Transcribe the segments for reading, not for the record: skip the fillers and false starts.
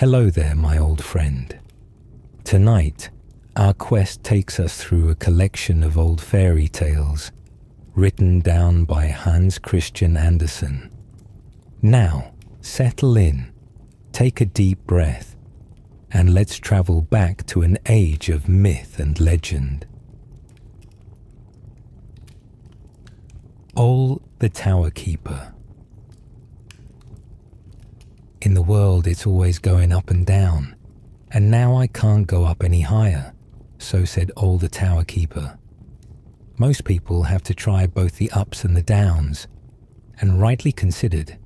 Hello there, my old friend. Tonight, our quest takes us through a collection of old fairy tales written down by Hans Christian Andersen. Now, settle in, take a deep breath, and let's travel back to an age of myth and legend. Ole the Tower-Keeper. In the world, it's always going up and down, and now I can't go up any higher, so said Ole the Tower-Keeper. Most people have to try both the ups and the downs, and rightly considered,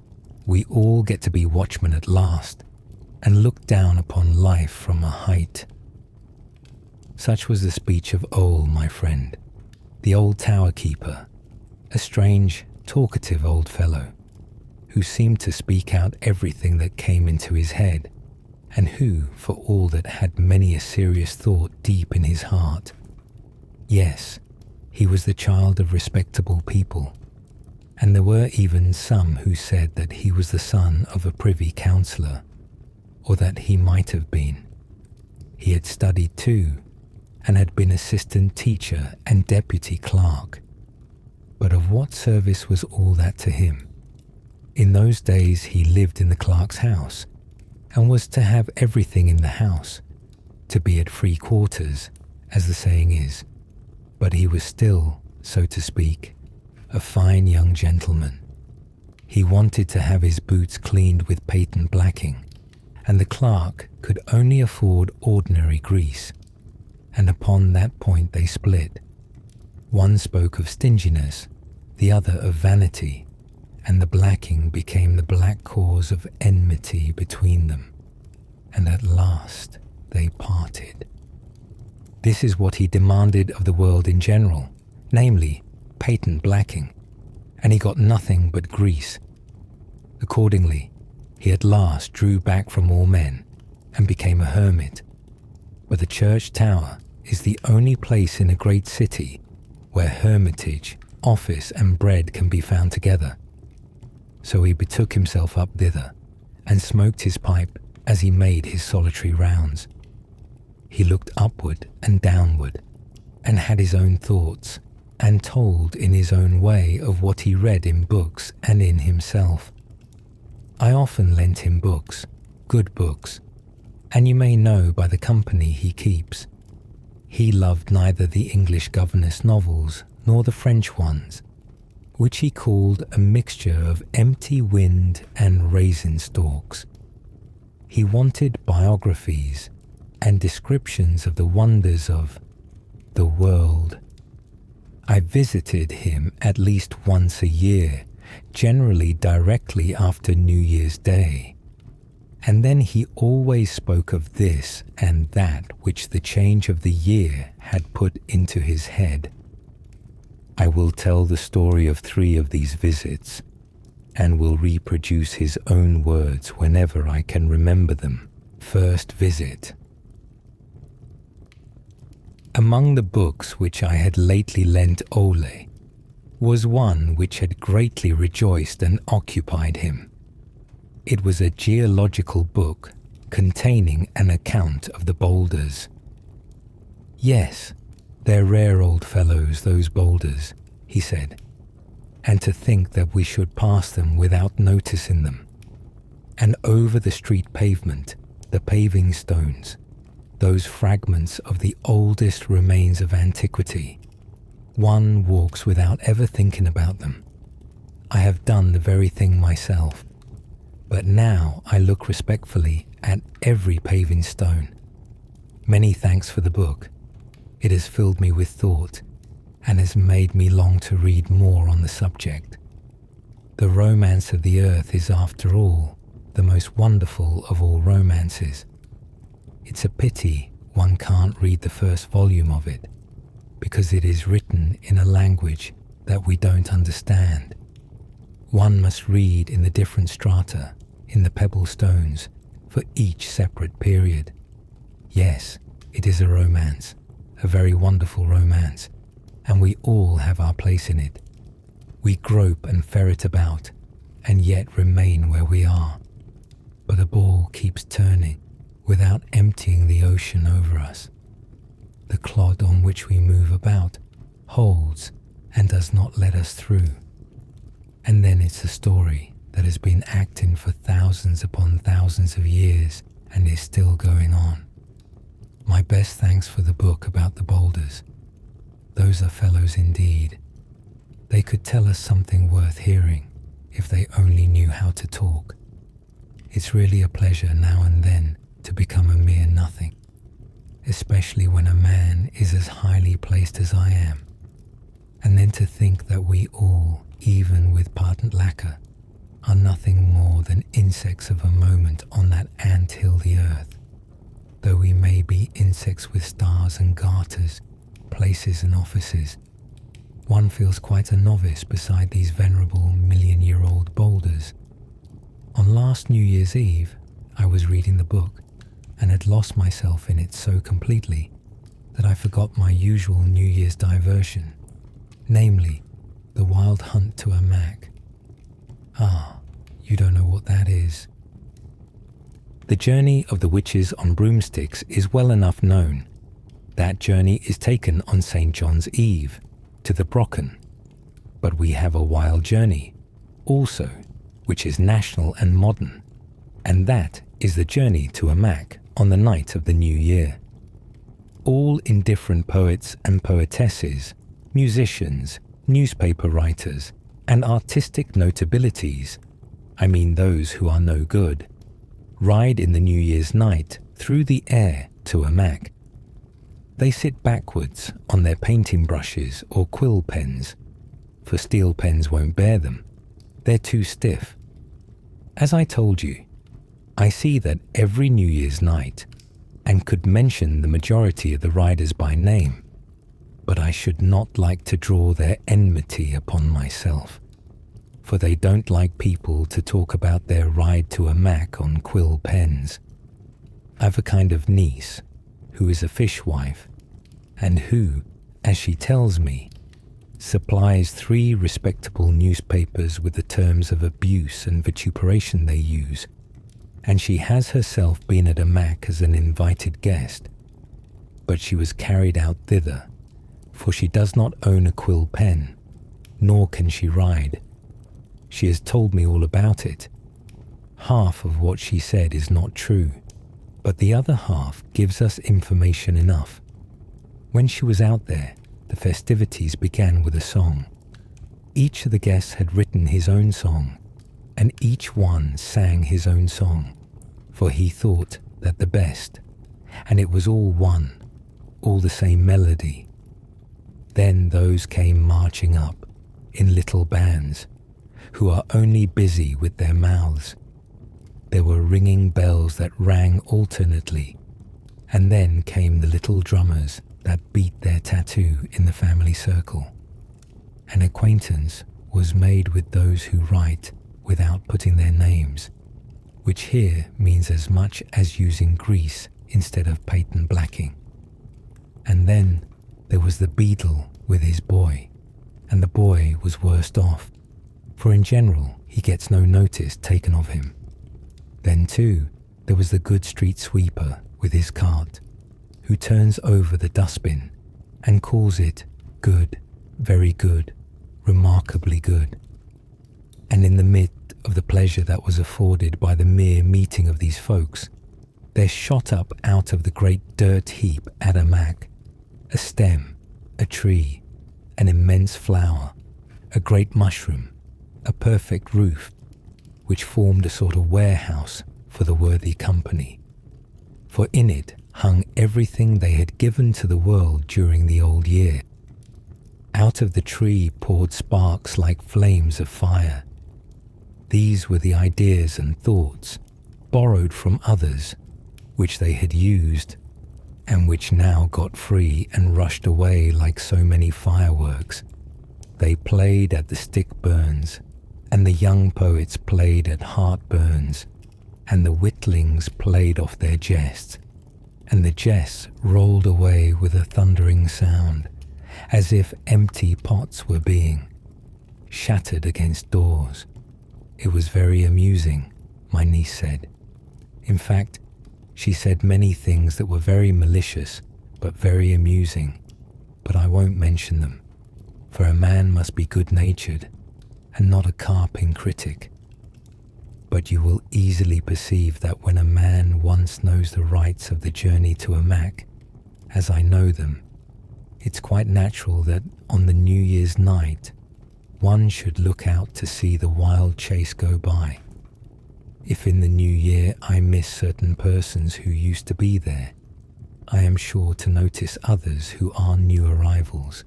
we all get to be watchmen at last and look down upon life from a height. Such was the speech of Ole, my friend, the old tower-keeper, a strange, talkative old fellow who seemed to speak out everything that came into his head, and who, for all that, had many a serious thought deep in his heart. Yes, he was the child of respectable people, and there were even some who said that he was the son of a privy councillor, or that he might have been. He had studied too, and had been assistant teacher and deputy clerk. But of what service was all that to him? In those days he lived in the clerk's house, and was to have everything in the house, to be at free quarters, as the saying is. But he was still, so to speak, a fine young gentleman. He wanted to have his boots cleaned with patent blacking, and the clerk could only afford ordinary grease, and upon that point they split. One spoke of stinginess, the other of vanity, and the blacking became the black cause of enmity between them, and at last they parted. This is what he demanded of the world in general, namely, patent blacking, and he got nothing but grease. Accordingly, he at last drew back from all men and became a hermit. But the church tower is the only place in a great city where hermitage, office, and bread can be found together. So he betook himself up thither and smoked his pipe as he made his solitary rounds. He looked upward and downward, and had his own thoughts, and told in his own way of what he read in books and in himself. I often lent him books, good books, and you may know by the company he keeps. He loved neither the English governess novels nor the French ones, which he called a mixture of empty wind and raisin stalks. He wanted biographies and descriptions of the wonders of the world. I visited him at least once a year, generally directly after New Year's Day, and then he always spoke of this and that which the change of the year had put into his head. I will tell the story of 3 of these visits, and will reproduce his own words whenever I can remember them. First visit. Among the books which I had lately lent Ole was one which had greatly rejoiced and occupied him. It was a geological book containing an account of the boulders. Yes, they're rare old fellows, those boulders, he said, and to think that we should pass them without noticing them. And over the street pavement, the paving stones, those fragments of the oldest remains of antiquity, one walks without ever thinking about them. I have done the very thing myself, but now I look respectfully at every paving stone. Many thanks for the book. It has filled me with thought, and has made me long to read more on the subject. The romance of the earth is, after all, the most wonderful of all romances. It's a pity one can't read the first volume of it, because it is written in a language that we don't understand. One must read in the different strata, in the pebble stones, for each separate period. Yes, it is a romance, a very wonderful romance, and we all have our place in it. We grope and ferret about, and yet remain where we are. But the ball keeps turning, without emptying the ocean over us. The clod on which we move about holds and does not let us through. And then it's a story that has been acting for thousands upon thousands of years and is still going on. My best thanks for the book about the boulders. Those are fellows indeed. They could tell us something worth hearing if they only knew how to talk. It's really a pleasure now and then to become a mere nothing, especially when a man is as highly placed as I am. And then to think that we all, even with patent lacquer, are nothing more than insects of a moment on that ant-hill the earth. Though we may be insects with stars and garters, places and offices, one feels quite a novice beside these venerable million-year-old boulders. On last New Year's Eve, I was reading the book and had lost myself in it so completely that I forgot my usual New Year's diversion, namely, the wild hunt to a mac. Ah, you don't know what that is. The journey of the witches on broomsticks is well enough known. That journey is taken on St. John's Eve, to the Brocken. But we have a wild journey, also, which is national and modern, and that is the journey to a mac on the night of the New Year. All indifferent poets and poetesses, musicians, newspaper writers, and artistic notabilities, I mean those who are no good, ride in the New Year's night through the air to a mac. They sit backwards on their painting brushes or quill pens, for steel pens won't bear them. They're too stiff. As I told you, I see that every New Year's night, and could mention the majority of the riders by name, but I should not like to draw their enmity upon myself, for they don't like people to talk about their ride to a mac on quill pens. I've a kind of niece who is a fishwife, and who, as she tells me, supplies 3 respectable newspapers with the terms of abuse and vituperation they use, and she has herself been at a mac as an invited guest, but she was carried out thither, for she does not own a quill pen, nor can she ride. She has told me all about it. Half of what she said is not true, but the other half gives us information enough. When she was out there, the festivities began with a song. Each of the guests had written his own song, and each one sang his own song, for he thought that the best, and it was all one, all the same melody. Then those came marching up, in little bands, who are only busy with their mouths. There were ringing bells that rang alternately, and then came the little drummers that beat their tattoo in the family circle. An acquaintance was made with those who write without putting their names, which here means as much as using grease instead of patent blacking. And then there was the beadle with his boy, and the boy was worst off, for in general he gets no notice taken of him. Then too, there was the good street sweeper with his cart, who turns over the dustbin and calls it good, very good, remarkably good. And in the midst of the pleasure that was afforded by the mere meeting of these folks, there shot up out of the great dirt heap at a mac, a stem, a tree, an immense flower, a great mushroom, a perfect roof, which formed a sort of warehouse for the worthy company. For in it hung everything they had given to the world during the old year. Out of the tree poured sparks like flames of fire. These were the ideas and thoughts, borrowed from others, which they had used, and which now got free and rushed away like so many fireworks. They played at the stick burns, and the young poets played at heartburns, and the witlings played off their jests, and the jests rolled away with a thundering sound, as if empty pots were being shattered against doors. It was very amusing, my niece said. In fact, She said many things that were very malicious, but very amusing, but I won't mention them, for a man must be good-natured and not a carping critic. But you will easily perceive that when a man once knows the rights of the journey to a Mac, as I know them, it's quite natural that on the New Year's night, one should look out to see the wild chase go by. If in the new year I miss certain persons who used to be there, I am sure to notice others who are new arrivals.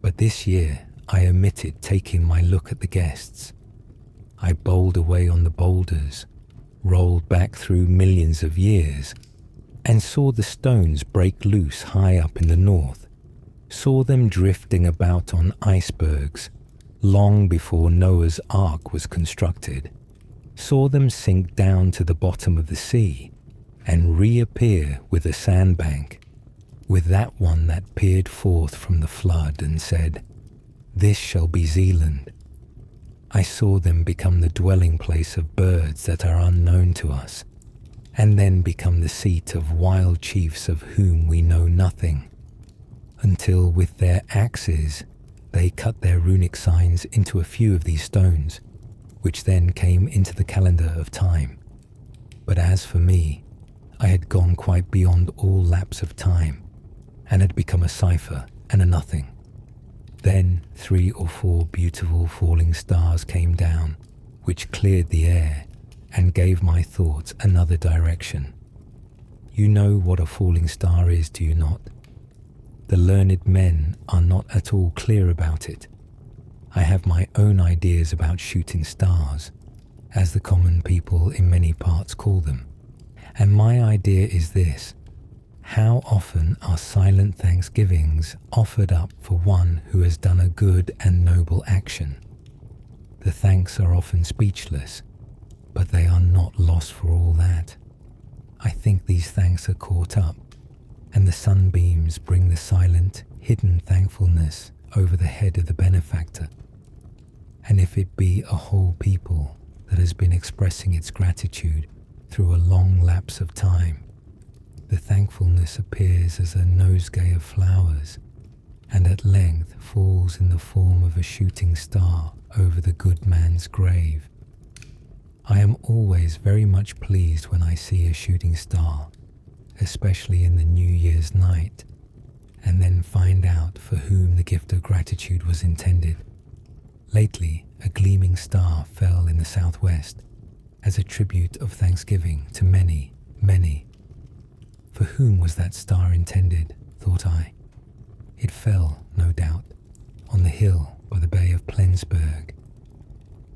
But this year I omitted taking my look at the guests. I bowled away on the boulders, rolled back through millions of years, and saw the stones break loose high up in the north, saw them drifting about on icebergs long before Noah's Ark was constructed, saw them sink down to the bottom of the sea and reappear with a sandbank, with that one that peered forth from the flood and said, "This shall be Zealand." I saw them become the dwelling place of birds that are unknown to us, and then become the seat of wild chiefs of whom we know nothing, until with their axes they cut their runic signs into a few of these stones, which then came into the calendar of time. But as for me, I had gone quite beyond all lapse of time, and had become a cipher and a nothing. Then 3 or 4 beautiful falling stars came down, which cleared the air and gave my thoughts another direction. You know what a falling star is, do you not? The learned men are not at all clear about it. I have my own ideas about shooting stars, as the common people in many parts call them. And my idea is this: how often are silent thanksgivings offered up for one who has done a good and noble action? The thanks are often speechless, but they are not lost for all that. I think these thanks are caught up, and the sunbeams bring the silent, hidden thankfulness over the head of the benefactor. And if it be a whole people that has been expressing its gratitude through a long lapse of time, the thankfulness appears as a nosegay of flowers, and at length falls in the form of a shooting star over the good man's grave. I am always very much pleased when I see a shooting star, especially in the New Year's night, and then find out for whom the gift of gratitude was intended. Lately, a gleaming star fell in the southwest as a tribute of thanksgiving to many, many. For whom was that star intended, thought I? It fell, no doubt, on the hill by the Bay of Plensburg,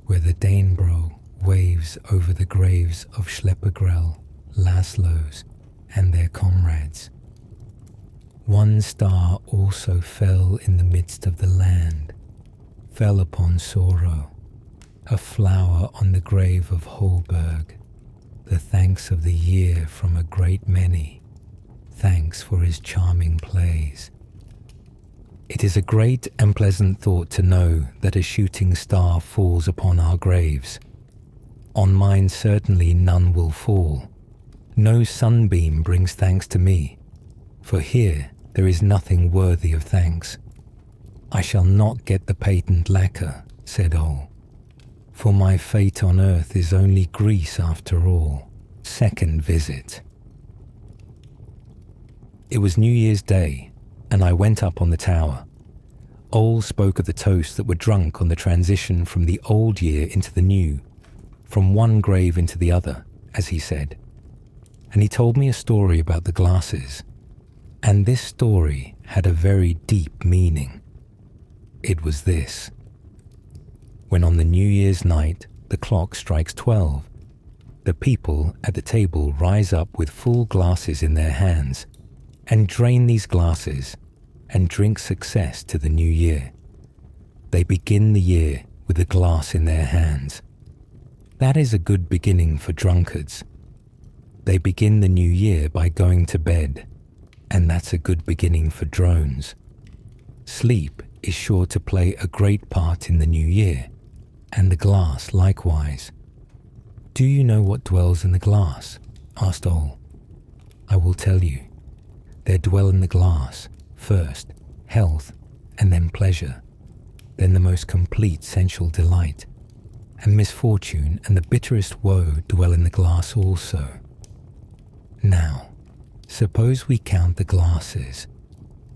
where the Danebro waves over the graves of Schleppergrell, Laszlos, and their comrades. One star also fell in the midst of the land, fell upon sorrow, a flower on the grave of Holberg, the thanks of the year from a great many, thanks for his charming plays. It is a great and pleasant thought to know that a shooting star falls upon our graves. On mine certainly none will fall. No sunbeam brings thanks to me, for here there is nothing worthy of thanks. I shall not get the patent lacquer, said Ole, for my fate on earth is only Greece after all. Second visit. It was New Year's Day, and I went up on the tower. Ole spoke of the toasts that were drunk on the transition from the old year into the new, from one grave into the other, as he said. And he told me a story about the glasses, and this story had a very deep meaning. It was this: when on the New Year's night the clock strikes 12, the people at the table rise up with full glasses in their hands and drain these glasses and drink success to the new year. They begin the year with a glass in their hands. That is a good beginning for drunkards. They begin the new year by going to bed, and that's a good beginning for drones. Sleep is sure to play a great part in the new year, and the glass likewise. Do you know what dwells in the glass? Asked Ole. I will tell you. There dwell in the glass, first, health, and then pleasure, then the most complete sensual delight, and misfortune and the bitterest woe dwell in the glass also. Now, suppose we count the glasses.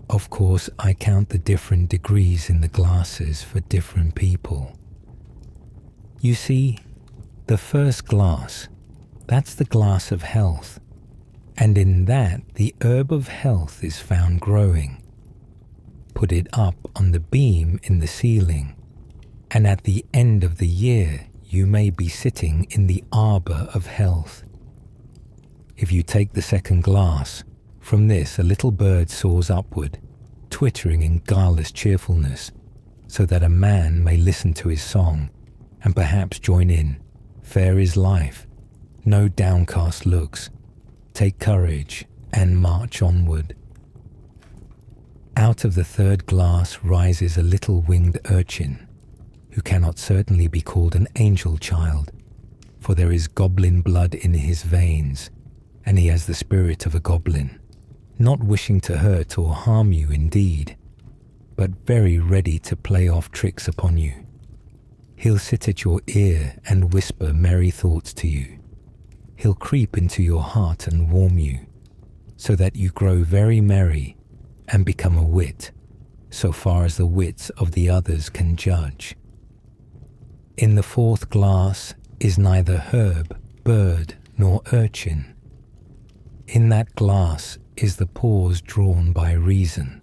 Of course, I count the different degrees in the glasses for different people. You see, the first glass, that's the glass of health, and in that the herb of health is found growing. Put it up on the beam in the ceiling, and at the end of the year you may be sitting in the arbor of health. If you take the second glass, from this a little bird soars upward, twittering in guileless cheerfulness, so that a man may listen to his song and perhaps join in. Fair is life, no downcast looks. Take courage and march onward. Out of the third glass rises a little winged urchin, who cannot certainly be called an angel child, for there is goblin blood in his veins, and he has the spirit of a goblin, not wishing to hurt or harm you indeed, but very ready to play off tricks upon you. He'll sit at your ear and whisper merry thoughts to you. He'll creep into your heart and warm you, so that you grow very merry and become a wit, so far as the wits of the others can judge. In the fourth glass is neither herb, bird, nor urchin. In that glass is the pause drawn by reason,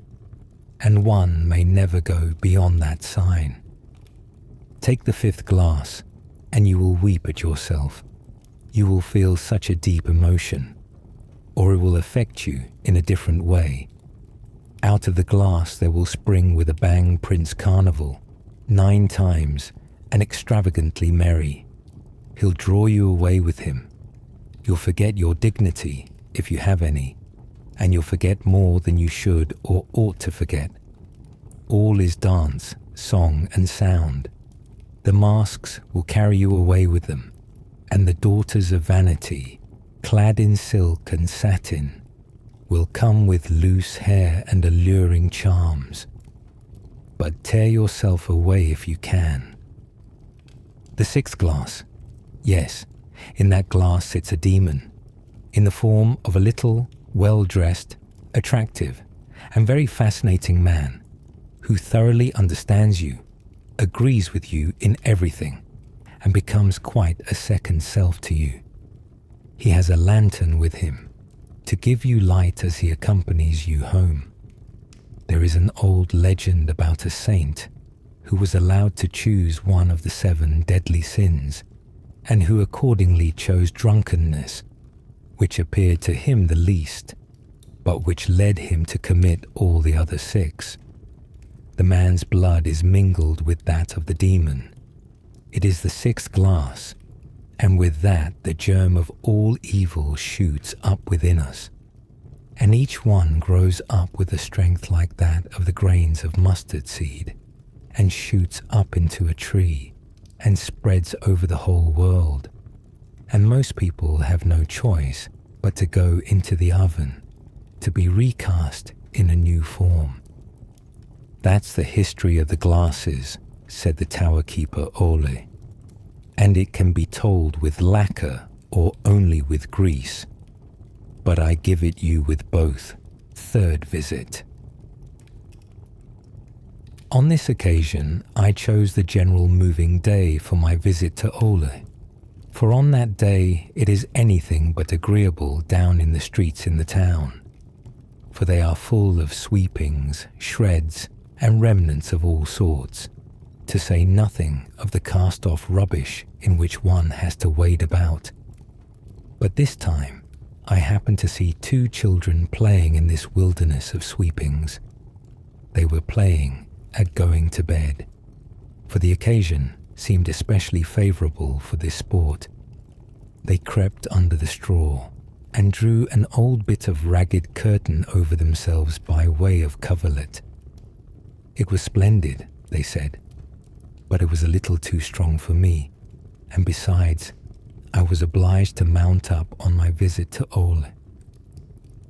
and one may never go beyond that sign. Take the fifth glass, and you will weep at yourself. You will feel such a deep emotion, or it will affect you in a different way. Out of the glass there will spring with a bang Prince Carnival, 9 times, and extravagantly merry. He'll draw you away with him. You'll forget your dignity, if you have any, and you'll forget more than you should or ought to forget. All is dance, song, and sound. The masks will carry you away with them, and the daughters of vanity, clad in silk and satin, will come with loose hair and alluring charms. But tear yourself away if you can. The sixth glass. Yes, in that glass sits a demon, in the form of a little, well-dressed, attractive, and very fascinating man, who thoroughly understands you, agrees with you in everything, and becomes quite a second self to you. He has a lantern with him, to give you light as he accompanies you home. There is an old legend about a saint who was allowed to choose one of the 7 deadly sins, and who accordingly chose drunkenness, which appeared to him the least, but which led him to commit all the other 6. The man's blood is mingled with that of the demon. It is the 6th glass, and with that the germ of all evil shoots up within us, and each one grows up with a strength like that of the grains of mustard seed, and shoots up into a tree, and spreads over the whole world. And most people have no choice but to go into the oven, to be recast in a new form. That's the history of the glasses, said the Tower-Keeper Ole, and it can be told with lacquer or only with grease, but I give it you with both. 3rd visit. On this occasion, I chose the general moving day for my visit to Ole, for on that day it is anything but agreeable down in the streets in the town, for they are full of sweepings, shreds, and remnants of all sorts, to say nothing of the cast-off rubbish in which one has to wade about. But this time, I happened to see 2 children playing in this wilderness of sweepings. They were playing at going to bed, for the occasion seemed especially favourable for this sport. They crept under the straw and drew an old bit of ragged curtain over themselves by way of coverlet. It was splendid, they said, but it was a little too strong for me, and besides, I was obliged to mount up on my visit to Ole.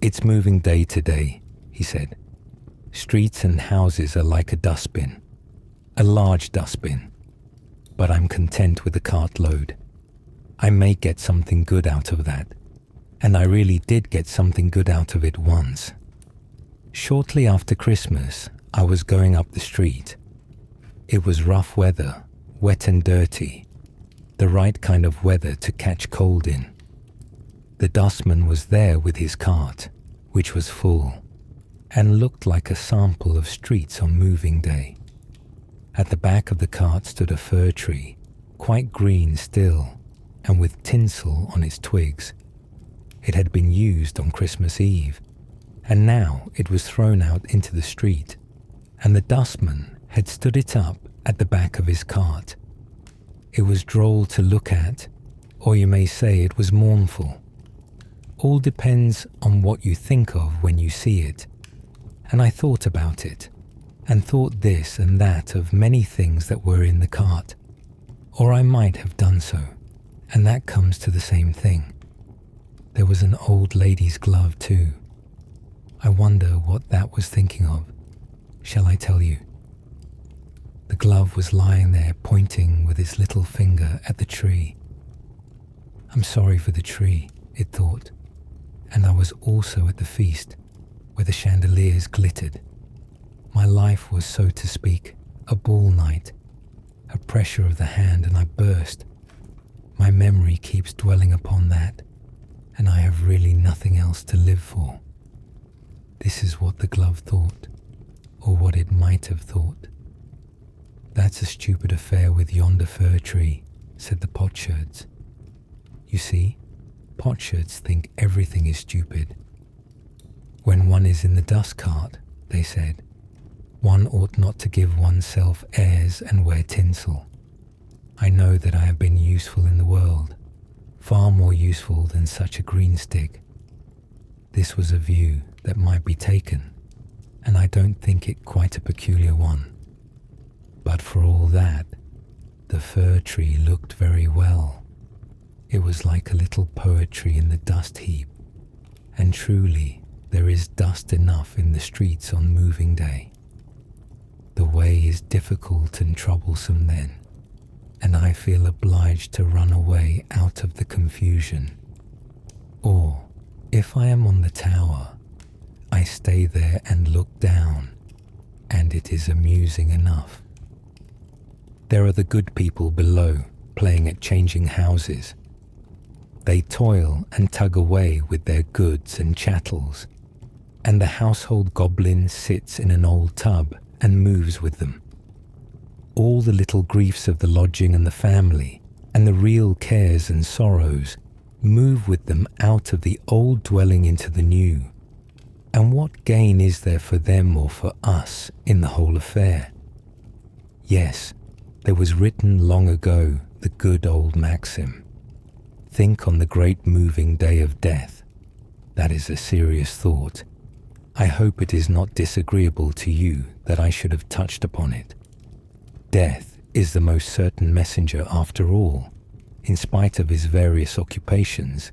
"It's moving day to day," he said. "Streets and houses are like a dustbin, a large dustbin, but I'm content with a cartload. I may get something good out of that, and I really did get something good out of it once. Shortly after Christmas, I was going up the street. It was rough weather, wet and dirty, the right kind of weather to catch cold in. The dustman was there with his cart, which was full, and looked like a sample of streets on moving day. At the back of the cart stood a fir tree, quite green still, and with tinsel on its twigs. It had been used on Christmas Eve, and now it was thrown out into the street, and the dustman had stood it up at the back of his cart. It was droll to look at, or you may say it was mournful. All depends on what you think of when you see it. And I thought about it, and thought this and that of many things that were in the cart. Or I might have done so, and that comes to the same thing. There was an old lady's glove too. I wonder what that was thinking of. Shall I tell you? The glove was lying there pointing with its little finger at the tree. I'm sorry for the tree, it thought, and I was also at the feast where the chandeliers glittered. My life was, so to speak, a ball night, a pressure of the hand, and I burst. My memory keeps dwelling upon that, and I have really nothing else to live for. This is what the glove thought, or what it might have thought. That's a stupid affair with yonder fir tree, said the potsherds. You see, potsherds think everything is stupid. When one is in the dust cart, they said, one ought not to give oneself airs and wear tinsel. I know that I have been useful in the world, far more useful than such a green stick. This was a view that might be taken, and I don't think it quite a peculiar one. But for all that, the fir tree looked very well. It was like a little poetry in the dust heap, and truly there is dust enough in the streets on moving day. The way is difficult and troublesome then, and I feel obliged to run away out of the confusion. Or, if I am on the tower, I stay there and look down, and it is amusing enough. There are the good people below, playing at changing houses. They toil and tug away with their goods and chattels, and the household goblin sits in an old tub and moves with them. All the little griefs of the lodging and the family, and the real cares and sorrows, move with them out of the old dwelling into the new. And what gain is there for them or for us in the whole affair? Yes, there was written long ago the good old maxim, think on the great moving day of death. That is a serious thought. I hope it is not disagreeable to you that I should have touched upon it. Death is the most certain messenger after all, in spite of his various occupations.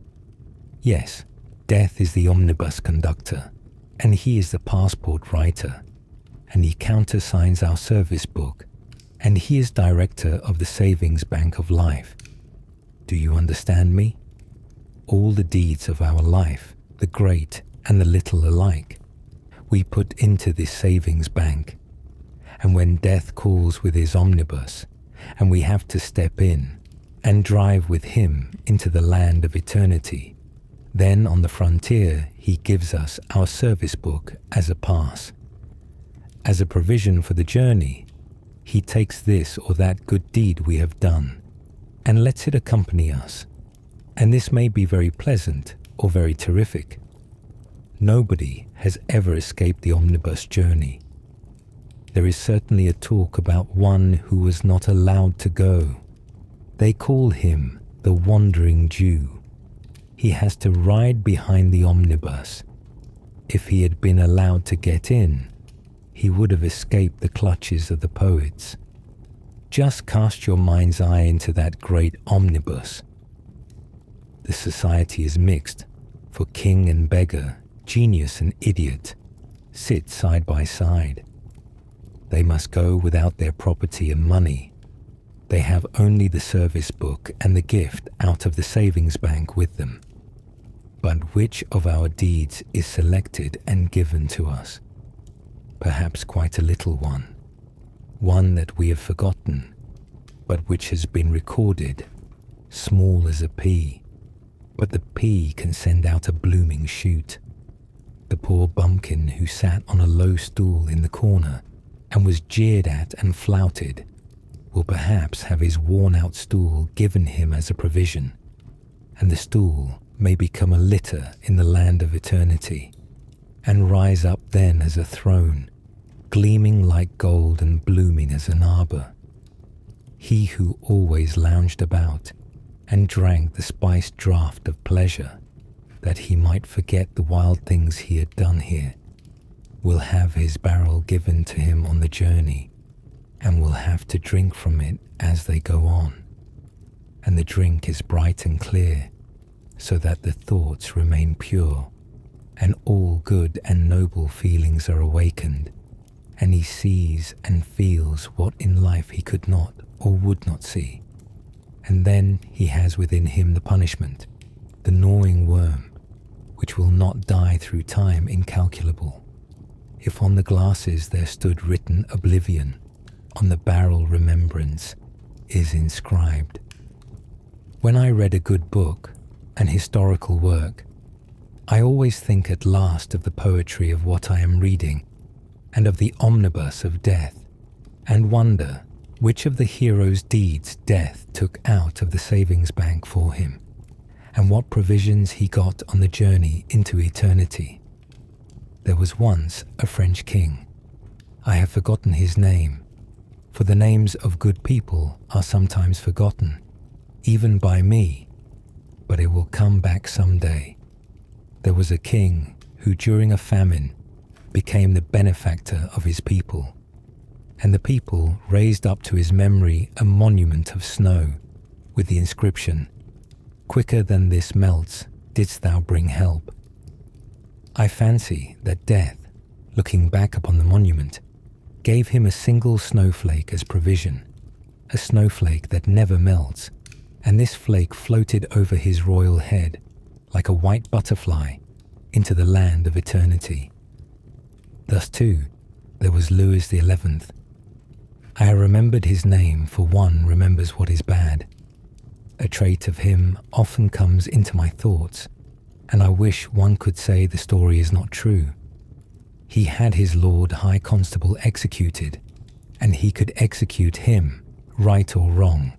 Yes, death is the omnibus conductor, and he is the passport writer, and he countersigns our service book, and he is director of the savings bank of life. Do you understand me? All the deeds of our life, the great and the little alike, we put into this savings bank. And when death calls with his omnibus, and we have to step in and drive with him into the land of eternity, then on the frontier he gives us our service book as a pass. As a provision for the journey, he takes this or that good deed we have done and lets it accompany us. And this may be very pleasant or very terrific. Nobody has ever escaped the omnibus journey. There is certainly a talk about one who was not allowed to go. They call him the Wandering Jew. He has to ride behind the omnibus. If he had been allowed to get in, he would have escaped the clutches of the poets. Just cast your mind's eye into that great omnibus. The society is mixed, for king and beggar genius and idiot, sit side by side. They must go without their property and money. They have only the service book and the gift out of the savings bank with them. But which of our deeds is selected and given to us? Perhaps quite a little one that we have forgotten, but which has been recorded, small as a pea, but the pea can send out a blooming shoot. The poor bumpkin who sat on a low stool in the corner and was jeered at and flouted will perhaps have his worn-out stool given him as a provision, and the stool may become a litter in the land of eternity, and rise up then as a throne, gleaming like gold and blooming as an arbor. He who always lounged about and drank the spiced draught of pleasure, that he might forget the wild things he had done here, will have his barrel given to him on the journey, and will have to drink from it as they go on. And the drink is bright and clear, so that the thoughts remain pure, and all good and noble feelings are awakened, and he sees and feels what in life he could not or would not see. And then he has within him the punishment, the gnawing worm, which will not die through time incalculable. If on the glasses there stood written oblivion, on the barrel remembrance is inscribed. When I read a good book, an historical work, I always think at last of the poetry of what I am reading and of the omnibus of death, and wonder which of the hero's deeds death took out of the savings bank for him, and what provisions he got on the journey into eternity. There was once a French king. I have forgotten his name, for the names of good people are sometimes forgotten, even by me, but it will come back some day. There was a king who during a famine became the benefactor of his people, and the people raised up to his memory a monument of snow with the inscription, "Quicker than this melts, didst thou bring help." I fancy that death, looking back upon the monument, gave him a single snowflake as provision, a snowflake that never melts, and this flake floated over his royal head like a white butterfly into the land of eternity. Thus too, there was Louis the 11th. I remembered his name, for one remembers what is bad. A trait of him often comes into my thoughts, and I wish one could say the story is not true. He had his Lord High Constable executed, and he could execute him, right or wrong.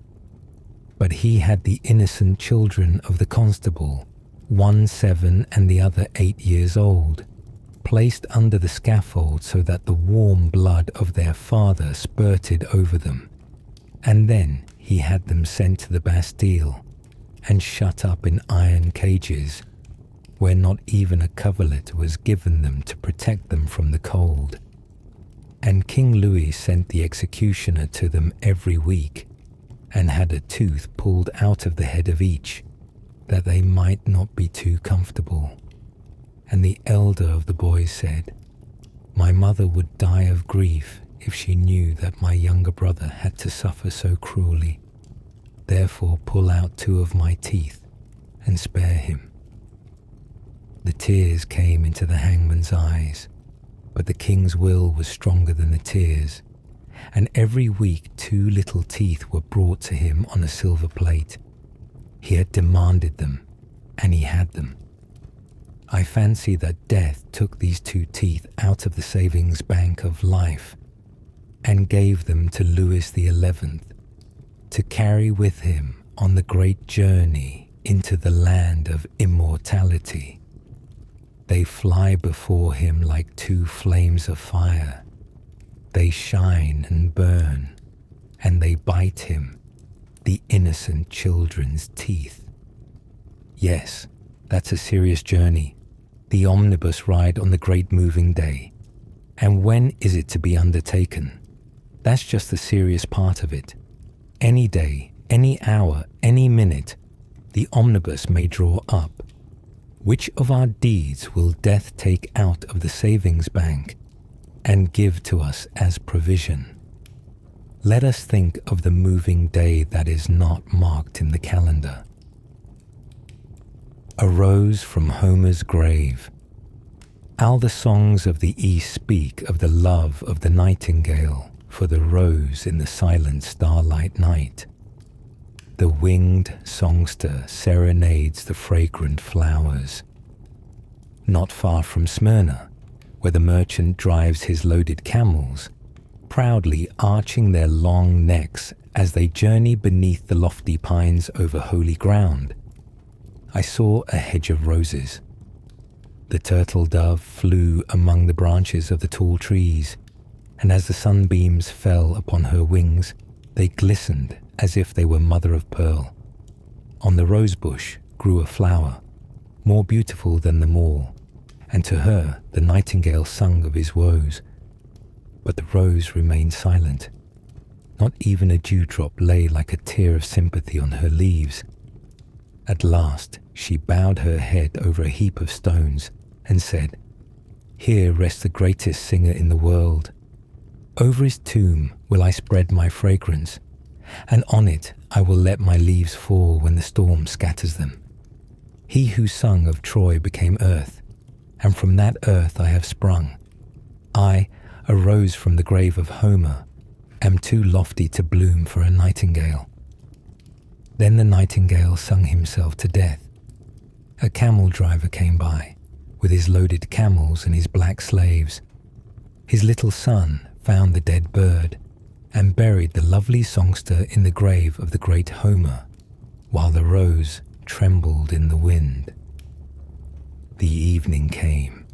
But he had the innocent children of the constable, one 7 and the other 8 years old, placed under the scaffold so that the warm blood of their father spurted over them, and then he had them sent to the Bastille and shut up in iron cages, where not even a coverlet was given them to protect them from the cold. And King Louis sent the executioner to them every week, and had a tooth pulled out of the head of each, that they might not be too comfortable. And the elder of the boys said, "My mother would die of grief if she knew that my younger brother had to suffer so cruelly. Therefore pull out 2 of my teeth and spare him." The tears came into the hangman's eyes, but the king's will was stronger than the tears, and every week 2 little teeth were brought to him on a silver plate. He had demanded them, and he had them. I fancy that death took these 2 teeth out of the savings bank of life and gave them to Louis the 11th to carry with him on the great journey into the land of immortality. They fly before him like 2 flames of fire. They shine and burn, and they bite him, the innocent children's teeth. Yes, that's a serious journey, the omnibus ride on the great moving day. And when is it to be undertaken? That's just the serious part of it. Any day, any hour, any minute, the omnibus may draw up. Which of our deeds will death take out of the savings bank and give to us as provision? Let us think of the moving day that is not marked in the calendar. A rose from Homer's grave. How the songs of the East speak of the love of the nightingale for the rose in the silent starlight night. The winged songster serenades the fragrant flowers. Not far from Smyrna, where the merchant drives his loaded camels, proudly arching their long necks as they journey beneath the lofty pines over holy ground, I saw a hedge of roses. The turtle dove flew among the branches of the tall trees, and as the sunbeams fell upon her wings, they glistened as if they were mother of pearl. On the rose bush grew a flower, more beautiful than them all, and to her the nightingale sung of his woes. But the rose remained silent. Not even a dewdrop lay like a tear of sympathy on her leaves. At last she bowed her head over a heap of stones and said, "Here rests the greatest singer in the world. Over his tomb will I spread my fragrance, and on it I will let my leaves fall when the storm scatters them. He who sung of Troy became earth, and from that earth I have sprung. I, a rose from the grave of Homer, am too lofty to bloom for a nightingale." Then the nightingale sung himself to death. A camel driver came by, with his loaded camels and his black slaves. His little son found the dead bird and buried the lovely songster in the grave of the great Homer, while the rose trembled in the wind. The evening came,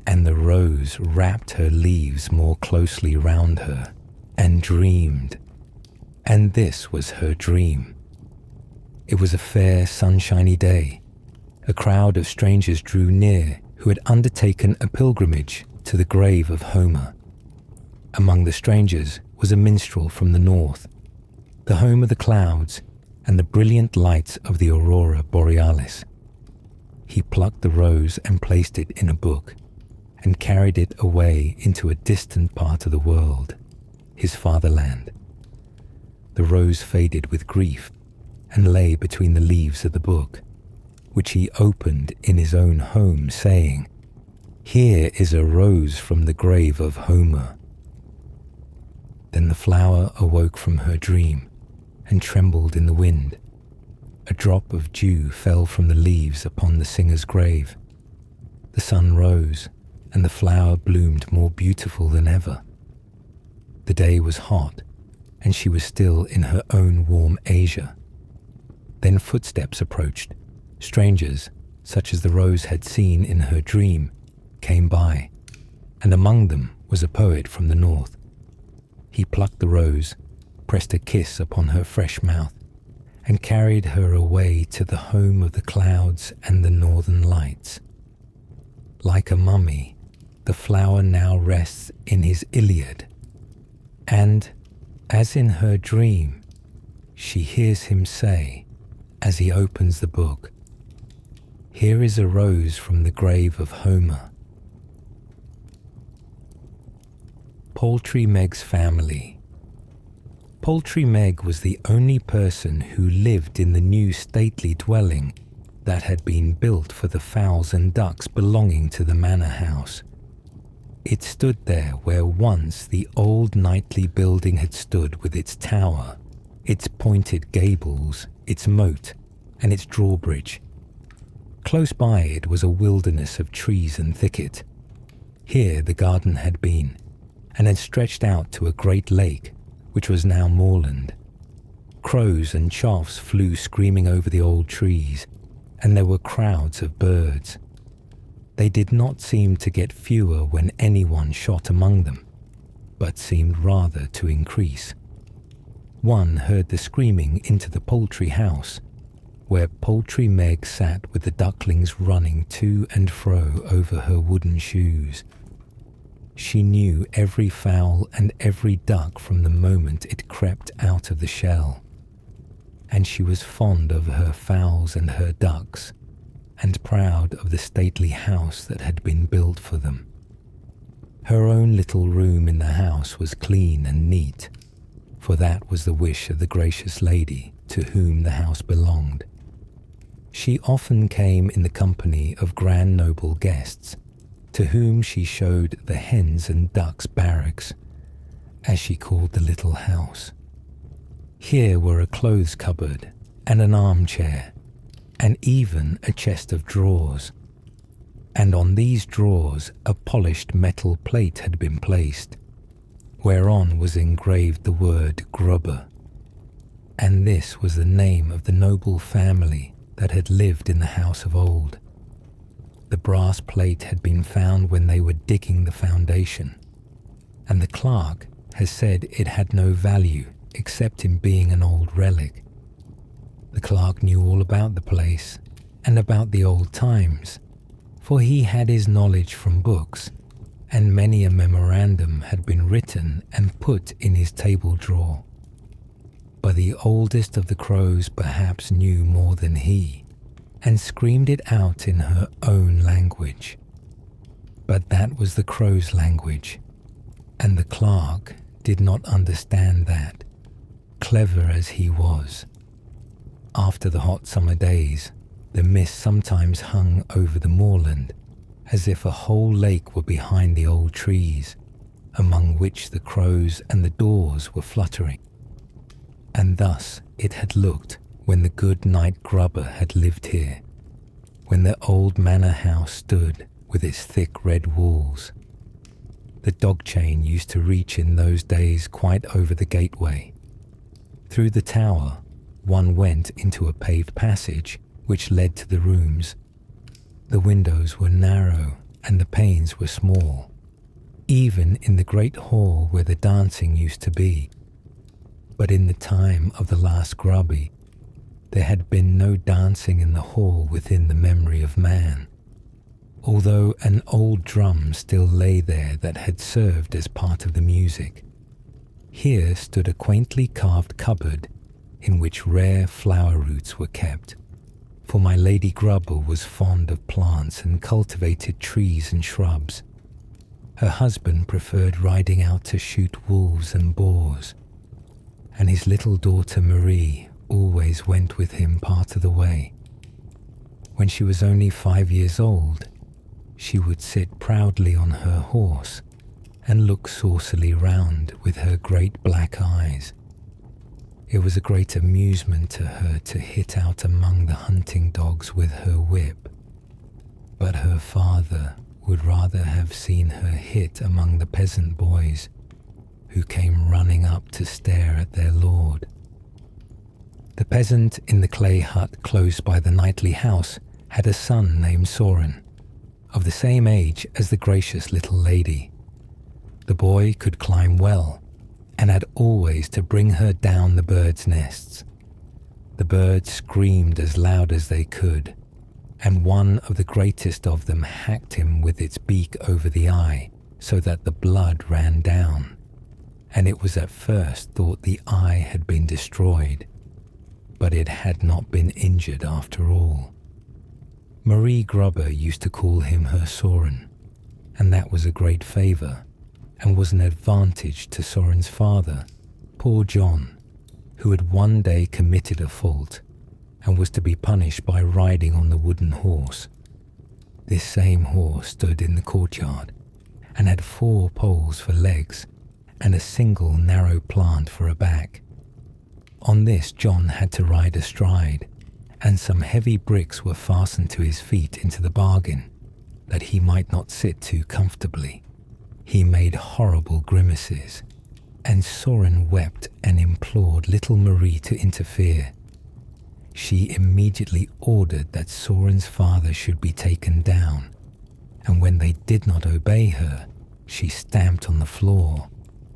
and the rose wrapped her leaves more closely round her and dreamed. And this was her dream. It was a fair, sunshiny day. A crowd of strangers drew near who had undertaken a pilgrimage to the grave of Homer. Among the strangers was a minstrel from the north, the home of the clouds and the brilliant lights of the aurora borealis. He plucked the rose and placed it in a book, and carried it away into a distant part of the world, his fatherland. The rose faded with grief and lay between the leaves of the book, which he opened in his own home, saying, "Here is a rose from the grave of Homer." Then the flower awoke from her dream and trembled in the wind. A drop of dew fell from the leaves upon the singer's grave. The sun rose, and the flower bloomed more beautiful than ever. The day was hot, and she was still in her own warm Asia. Then footsteps approached. Strangers, such as the rose had seen in her dream, came by, and among them was a poet from the north. He plucked the rose, pressed a kiss upon her fresh mouth, and carried her away to the home of the clouds and the northern lights. Like a mummy, the flower now rests in his Iliad, and, as in her dream, she hears him say, as he opens the book, "Here is a rose from the grave of Homer." Poultry Meg's family. Poultry Meg was the only person who lived in the new stately dwelling that had been built for the fowls and ducks belonging to the manor house. It stood there where once the old knightly building had stood, with its tower, its pointed gables, its moat, and its drawbridge. Close by it was a wilderness of trees and thicket. Here the garden had been, and had stretched out to a great lake, which was now moorland. Crows and choughs flew screaming over the old trees, and there were crowds of birds. They did not seem to get fewer when anyone shot among them, but seemed rather to increase. One heard the screaming into the poultry house, where Poultry Meg sat with the ducklings running to and fro over her wooden shoes. She knew every fowl and every duck from the moment it crept out of the shell, and she was fond of her fowls and her ducks, and proud of the stately house that had been built for them. Her own little room in the house was clean and neat, for that was the wish of the gracious lady to whom the house belonged. She often came in the company of grand noble guests, to whom she showed the hens and ducks' barracks, as she called the little house. Here were a clothes cupboard and an armchair, and even a chest of drawers, and on these drawers a polished metal plate had been placed, whereon was engraved the word Grubber, and this was the name of the noble family that had lived in the house of old. The brass plate had been found when they were digging the foundation, and the clerk has said it had no value except in being an old relic. The clerk knew all about the place and about the old times, for he had his knowledge from books, and many a memorandum had been written and put in his table drawer. But the oldest of the crows perhaps knew more than he, and screamed it out in her own language. But that was the crow's language, and the clerk did not understand that, clever as he was. After the hot summer days, the mist sometimes hung over the moorland, as if a whole lake were behind the old trees, among which the crows and the daws were fluttering. And thus it had looked when the good knight Grubber had lived here, when the old manor house stood with its thick red walls. The dog chain used to reach in those days quite over the gateway. Through the tower, one went into a paved passage which led to the rooms. The windows were narrow and the panes were small, even in the great hall where the dancing used to be. But in the time of the last Grubby, there had been no dancing in the hall within the memory of man, although an old drum still lay there that had served as part of the music. Here stood a quaintly carved cupboard in which rare flower roots were kept, for my Lady Grubber was fond of plants and cultivated trees and shrubs. Her husband preferred riding out to shoot wolves and boars, and his little daughter Marie always went with him part of the way. When she was only 5 years old, she would sit proudly on her horse and look saucily round with her great black eyes. It was a great amusement to her to hit out among the hunting dogs with her whip, but her father would rather have seen her hit among the peasant boys who came running up to stare at their lord. The peasant in the clay hut close by the knightly house had a son named Soren, of the same age as the gracious little lady. The boy could climb well, and had always to bring her down the birds' nests. The birds screamed as loud as they could, and one of the greatest of them hacked him with its beak over the eye, so that the blood ran down, and it was at first thought the eye had been destroyed, but it had not been injured after all. Marie Grubber used to call him her Soren, and that was a great favour, and was an advantage to Soren's father, poor John, who had one day committed a fault, and was to be punished by riding on the wooden horse. This same horse stood in the courtyard, and had 4 poles for legs, and a single narrow plant for a back. On this John had to ride astride, and some heavy bricks were fastened to his feet into the bargain, that he might not sit too comfortably. He made horrible grimaces, and Soren wept and implored little Marie to interfere. She immediately ordered that Soren's father should be taken down, and when they did not obey her, she stamped on the floor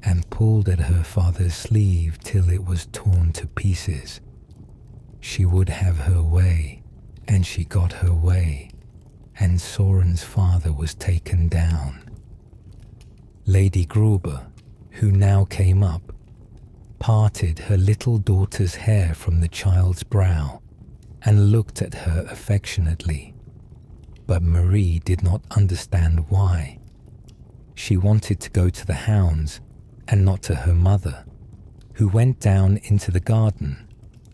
and pulled at her father's sleeve till it was torn to pieces. She would have her way, and she got her way, and Soren's father was taken down. Lady Gruber, who now came up, parted her little daughter's hair from the child's brow and looked at her affectionately but Marie did not understand why. She wanted to go to the hounds and not to her mother, who went down into the garden,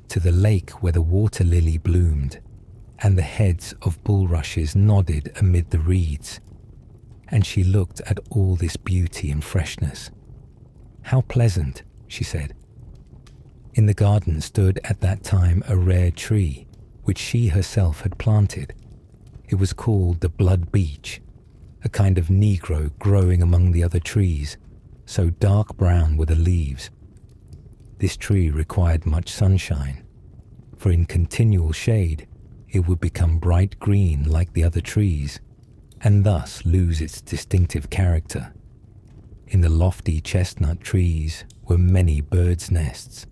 to the lake where the water lily bloomed, and the heads of bulrushes nodded amid the reeds. And she looked at all this beauty and freshness. "How pleasant," she said. In the garden stood at that time a rare tree, which she herself had planted. It was called the blood beech, a kind of negro growing among the other trees, so dark brown were the leaves. This tree required much sunshine, for in continual shade it would become bright green like the other trees, and thus lose its distinctive character. In the lofty chestnut trees were many birds' nests,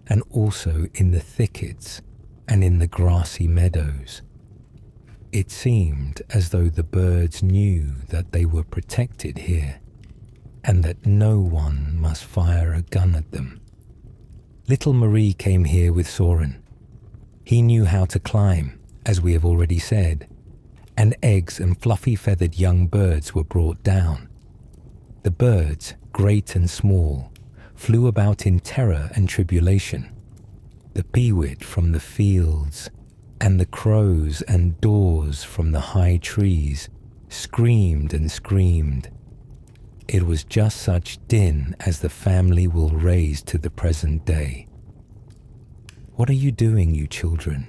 and also in the thickets and in the grassy meadows. It seemed as though the birds knew that they were protected here, and that no one must fire a gun at them. Little Marie came here with Soren. He knew how to climb, as we have already said, and eggs and fluffy-feathered young birds were brought down. The birds, great and small, flew about in terror and tribulation. The peewit from the fields, and the crows and daws from the high trees, screamed and screamed. It was just such din as the family will raise to the present day. "What are you doing, you children?"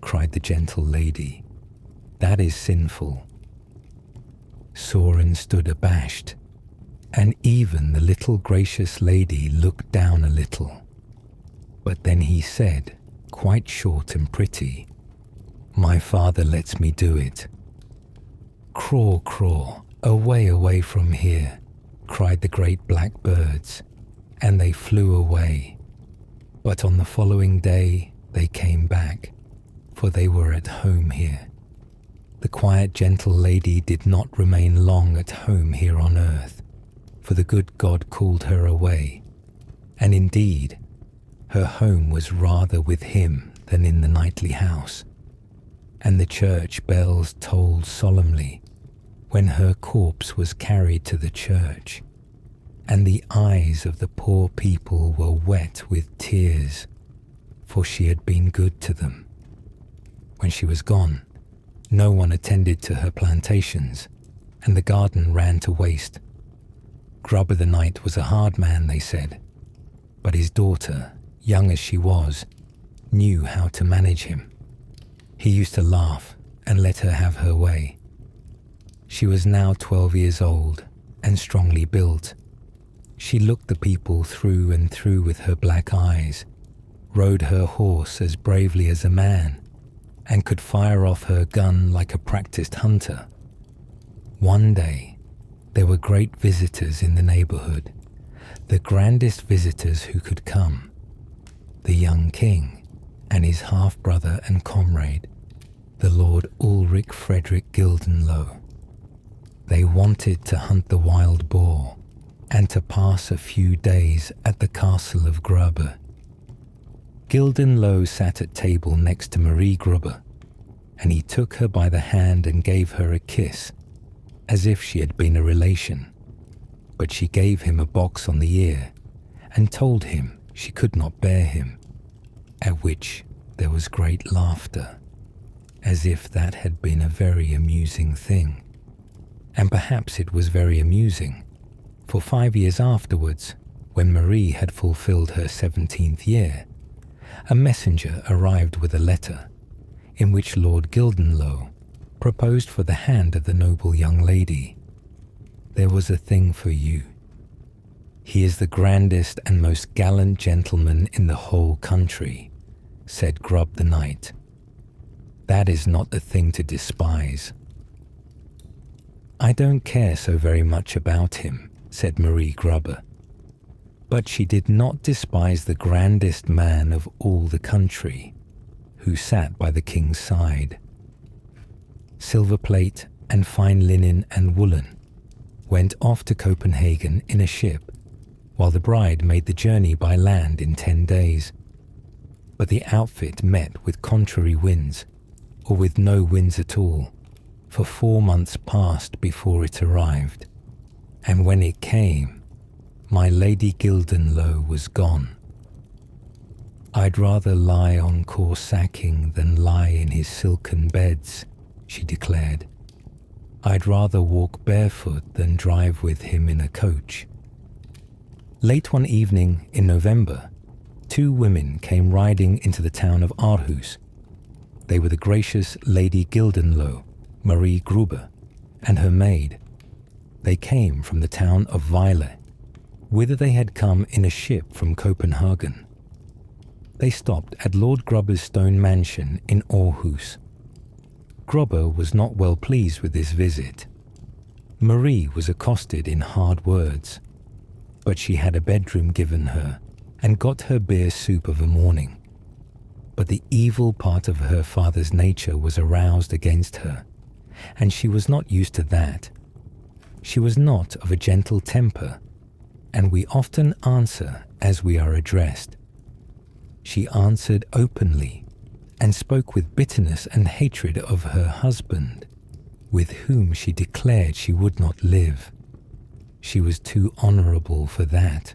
cried the gentle lady. "That is sinful." Soren stood abashed, and even the little gracious lady looked down a little. But then he said, quite short and pretty, "My father lets me do it." "Craw, craw, away from here," cried the great black birds, and they flew away. But on the following day they came back, for they were at home here. The quiet, gentle lady did not remain long at home here on earth, for the good God called her away, and indeed, her home was rather with him than in the nightly house, and the church bells tolled solemnly when her corpse was carried to the church, and the eyes of the poor people were wet with tears, for she had been good to them. When she was gone, no one attended to her plantations, and the garden ran to waste. Grubber the Knight was a hard man, they said, but his daughter, young as she was, knew how to manage him. He used to laugh and let her have her way. She was now 12 years old and strongly built. She looked the people through and through with her black eyes, rode her horse as bravely as a man, and could fire off her gun like a practiced hunter. One day, there were great visitors in the neighborhood, the grandest visitors who could come, the young king and his half-brother and comrade, the Lord Ulrich Frederick Gildenlow. They wanted to hunt the wild boar and to pass a few days at the castle of Grubber. Gildenlow sat at table next to Marie Grubber, and he took her by the hand and gave her a kiss, as if she had been a relation. But she gave him a box on the ear and told him she could not bear him, at which there was great laughter, as if that had been a very amusing thing. And perhaps it was very amusing, for 5 years afterwards, when Marie had fulfilled her 17th year, a messenger arrived with a letter, in which Lord Gildenlow proposed for the hand of the noble young lady. "There was a thing for you. He is the grandest and most gallant gentleman in the whole country," said Grub the Knight. "That is not the thing to despise." "I don't care so very much about him," said Marie Grubber. But she did not despise the grandest man of all the country, who sat by the king's side. Silver plate and fine linen and woolen went off to Copenhagen in a ship, while the bride made the journey by land in 10 days. But the outfit met with contrary winds, or with no winds at all, for 4 months passed before it arrived, and when it came, my Lady Gildenlow was gone. I'd rather lie on coarse sacking than lie in his silken beds, she declared. I'd rather walk barefoot than drive with him in a coach. Late one evening in November, 2 women came riding into the town of Aarhus. They were the gracious Lady Gildenlow, Marie Gruber, and her maid. They came from the town of Vejle, whither they had come in a ship from Copenhagen. They stopped at Lord Grubber's stone mansion in Aarhus. Grubber was not well pleased with this visit. Marie was accosted in hard words, but she had a bedroom given her and got her beer soup of a morning. But the evil part of her father's nature was aroused against her, and she was not used to that. She was not of a gentle temper, and we often answer as we are addressed. She answered openly and spoke with bitterness and hatred of her husband, with whom she declared she would not live. She was too honourable for that.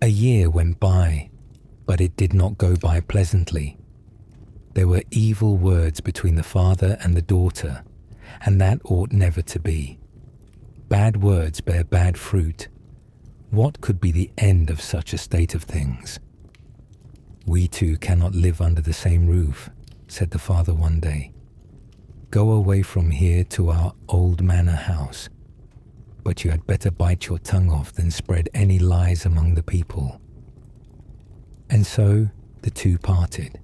A year went by, but it did not go by pleasantly. There were evil words between the father and the daughter, and that ought never to be. Bad words bear bad fruit. What could be the end of such a state of things? We 2 cannot live under the same roof, said the father one day. Go away from here to our old manor house, but you had better bite your tongue off than spread any lies among the people. And so the 2 parted.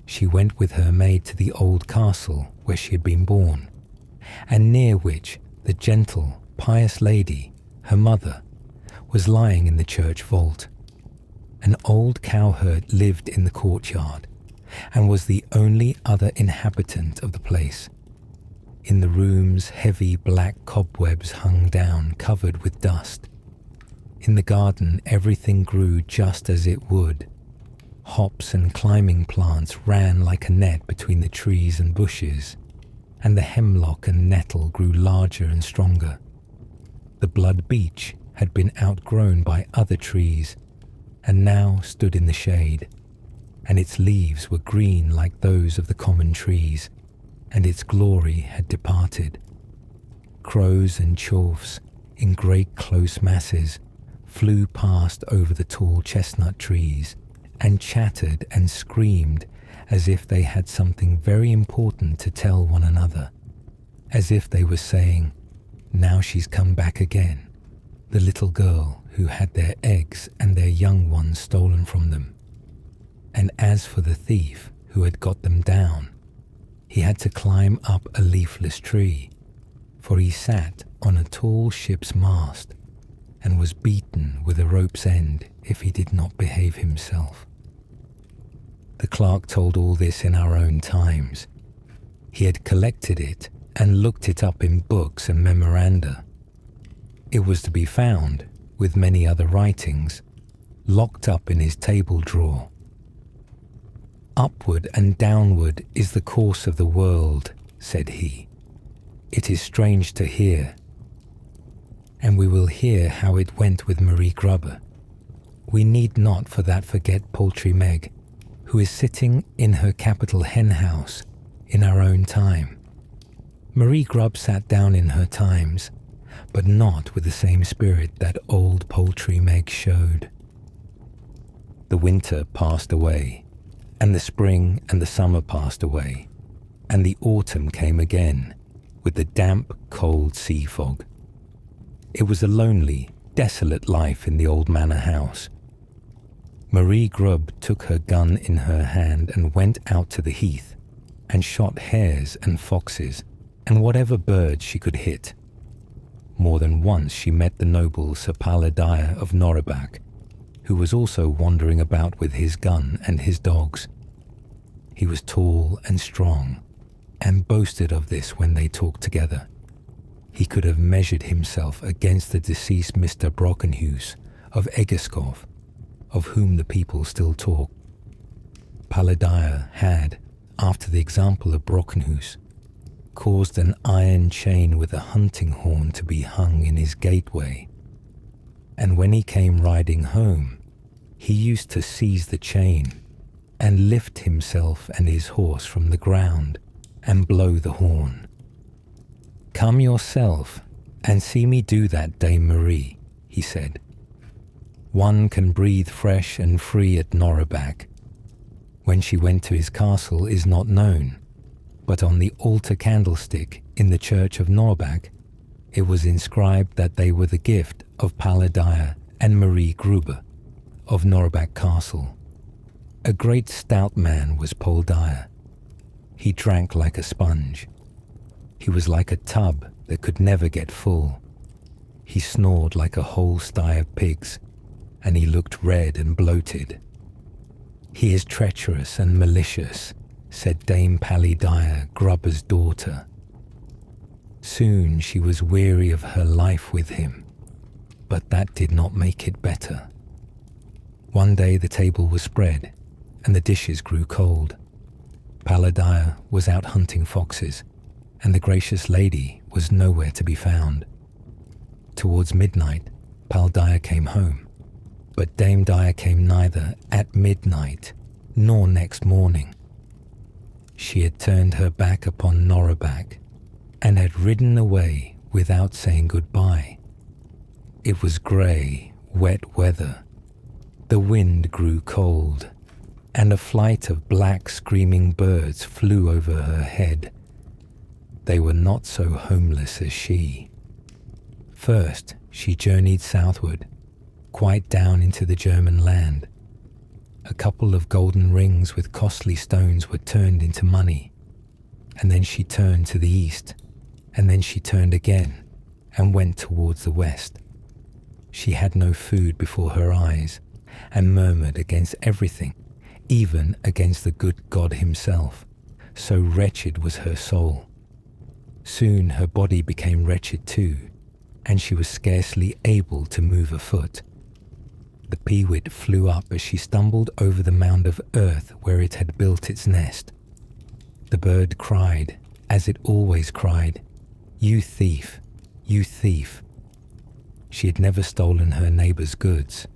She went with her maid to the old castle where she had been born, and near which the gentle, pious lady, her mother, was lying in the church vault. An old cowherd lived in the courtyard, and was the only other inhabitant of the place. In the rooms, heavy black cobwebs hung down, covered with dust. In the garden, everything grew just as it would. Hops and climbing plants ran like a net between the trees and bushes, and the hemlock and nettle grew larger and stronger. The blood beech had been outgrown by other trees, and now stood in the shade, and its leaves were green like those of the common trees, and its glory had departed. Crows and choughs, in great close masses, flew past over the tall chestnut trees, and chattered and screamed as if they had something very important to tell one another, as if they were saying, "Now she's come back again, the little girl who had their eggs and their young ones stolen from them." And as for the thief who had got them down, he had to climb up a leafless tree, for he sat on a tall ship's mast and was beaten with a rope's end if he did not behave himself. The clerk told all this in our own times. He had collected it and looked it up in books and memoranda. It was to be found, with many other writings, locked up in his table drawer. "Upward and downward is the course of the world," said he. "It is strange to hear." And we will hear how it went with Marie Grubber. We need not for that forget Poultry Meg, who is sitting in her capital hen house in our own time. Marie Grub sat down in her times, but not with the same spirit that old Poultry Meg showed. The winter passed away, and the spring and the summer passed away, and the autumn came again, with the damp, cold sea fog. It was a lonely, desolate life in the old manor house. Marie Grub took her gun in her hand and went out to the heath, and shot hares and foxes, and whatever birds she could hit. More than once she met the noble Sir Paladire of Norrebach, who was also wandering about with his gun and his dogs. He was tall and strong, and boasted of this when they talked together. He could have measured himself against the deceased Mr. Brockenhuis of Egeskov, of whom the people still talk. Paladire had, after the example of Brockenhuis, caused an iron chain with a hunting horn to be hung in his gateway, and when he came riding home, he used to seize the chain and lift himself and his horse from the ground and blow the horn. "Come yourself and see me do that, Dame Marie," he said. "One can breathe fresh and free at Norrobak. When she went to his castle is not known, but on the altar candlestick in the church of Norrobak, it was inscribed that they were the gift of Paladaya and Marie Gruber of Norrobak Castle. A great stout man was Paladaya. He drank like a sponge. He was like a tub that could never get full. He snored like a whole sty of pigs, and he looked red and bloated. He is treacherous and malicious, said Dame Paladaya, Grubber's daughter. Soon she was weary of her life with him, but that did not make it better. One day the table was spread, and the dishes grew cold. Paladaya was out hunting foxes, and the gracious lady was nowhere to be found. Towards midnight, Paladaya came home, but Dame Daya came neither at midnight nor next morning. She had turned her back upon Norrobak and had ridden away without saying goodbye. It was grey, wet weather. The wind grew cold, and a flight of black screaming birds flew over her head. They were not so homeless as she. First, she journeyed southward, quite down into the German land. A couple of golden rings with costly stones were turned into money, and then she turned to the east, and then she turned again and went towards the west. She had no food before her eyes, and murmured against everything, even against the good God himself, so wretched was her soul. Soon her body became wretched too, and she was scarcely able to move a foot. The peewit flew up as she stumbled over the mound of earth where it had built its nest. The bird cried, as it always cried, "You thief, you thief." She had never stolen her neighbour's goods,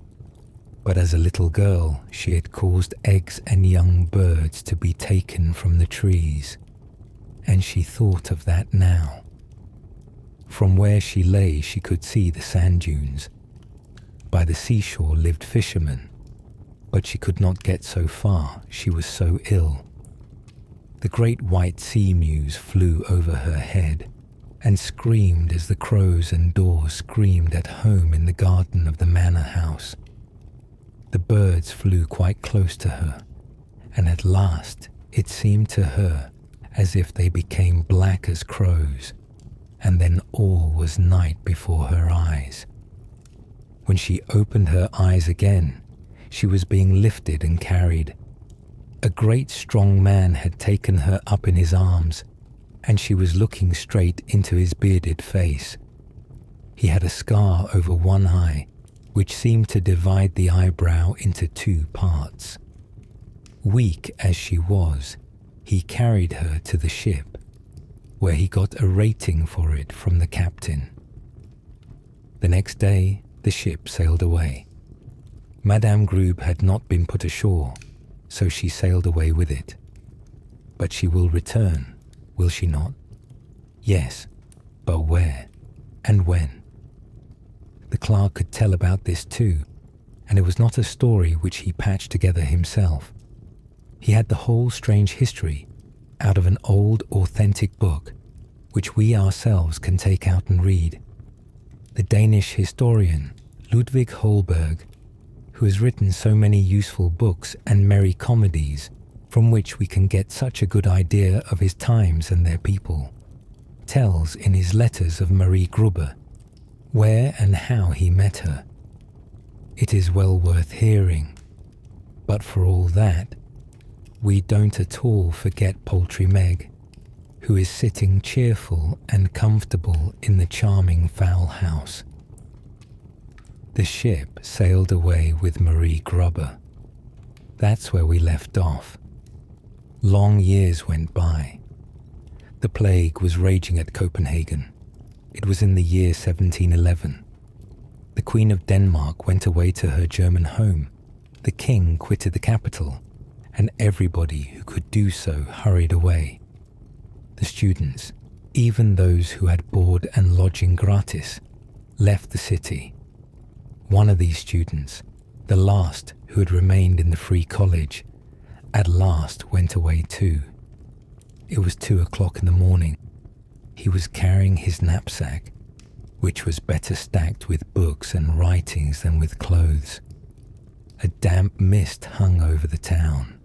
but as a little girl she had caused eggs and young birds to be taken from the trees, and she thought of that now. From where she lay she could see the sand dunes. By the seashore lived fishermen, but she could not get so far, she was so ill. The great white sea mews flew over her head and screamed as the crows and daws screamed at home in the garden of the manor house. The birds flew quite close to her, and at last it seemed to her as if they became black as crows, and then all was night before her eyes. When she opened her eyes again, she was being lifted and carried. A great strong man had taken her up in his arms, and she was looking straight into his bearded face. He had a scar over one eye, which seemed to divide the eyebrow into two parts. Weak as she was, he carried her to the ship, where he got a rating for it from the captain. The next day, the ship sailed away. Madame Grube had not been put ashore, so she sailed away with it. But she will return, will she not? Yes, but where and when? The clerk could tell about this too, and it was not a story which he patched together himself. He had the whole strange history out of an old authentic book, which we ourselves can take out and read. The Danish historian Ludwig Holberg, who has written so many useful books and merry comedies from which we can get such a good idea of his times and their people, tells in his letters of Marie Gruber where and how he met her. It is well worth hearing, but for all that, we don't at all forget Poultry Meg, who is sitting cheerful and comfortable in the charming fowl house. The ship sailed away with Marie Grubber. That's where we left off. Long years went by. The plague was raging at Copenhagen. It was in the year 1711. The Queen of Denmark went away to her German home. The king quitted the capital, and everybody who could do so hurried away. The students, even those who had board and lodging gratis, left the city. One of these students, the last who had remained in the free college, at last went away too. It was 2 o'clock in the morning. He was carrying his knapsack, which was better stacked with books and writings than with clothes. A damp mist hung over the town.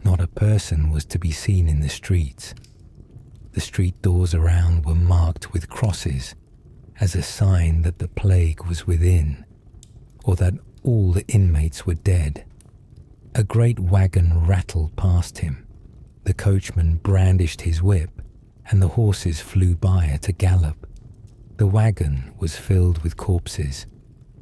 Not a person was to be seen in the streets. The street doors around were marked with crosses as a sign that the plague was within, or that all the inmates were dead. A great wagon rattled past him. The coachman brandished his whip, and the horses flew by at a gallop. The wagon was filled with corpses.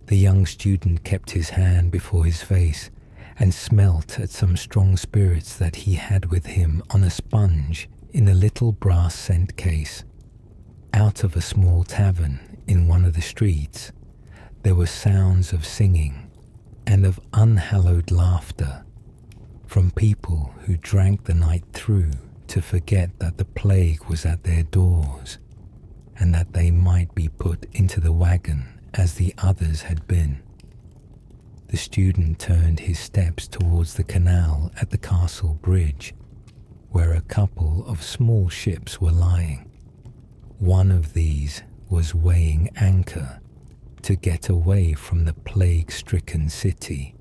The young student kept his hand before his face and smelt at some strong spirits that he had with him on a sponge in a little brass scent case. Out of a small tavern in one of the streets, there were sounds of singing and of unhallowed laughter from people who drank the night through to forget that the plague was at their doors and that they might be put into the wagon as the others had been. The student turned his steps towards the canal at the castle bridge, where a couple of small ships were lying. One of these was weighing anchor to get away from the plague-stricken city.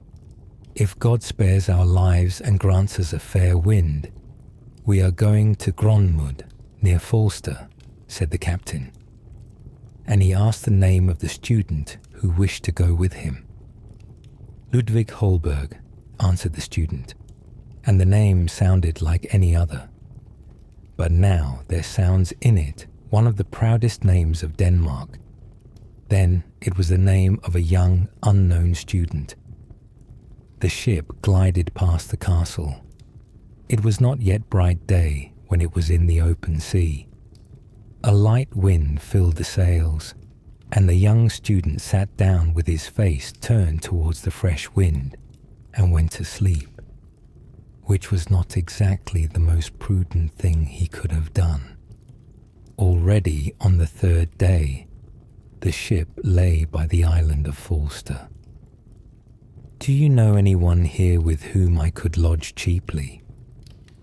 If God spares our lives and grants us a fair wind, we are going to Gronmud, near Falster, said the captain. And he asked the name of the student who wished to go with him. Ludwig Holberg, answered the student, and the name sounded like any other. But now there sounds in it one of the proudest names of Denmark. Then it was the name of a young, unknown student. The ship glided past the castle. It was not yet bright day when it was in the open sea. A light wind filled the sails, and the young student sat down with his face turned towards the fresh wind and went to sleep, which was not exactly the most prudent thing he could have done. Already on the third day, the ship lay by the island of Falster. "Do you know anyone here with whom I could lodge cheaply?"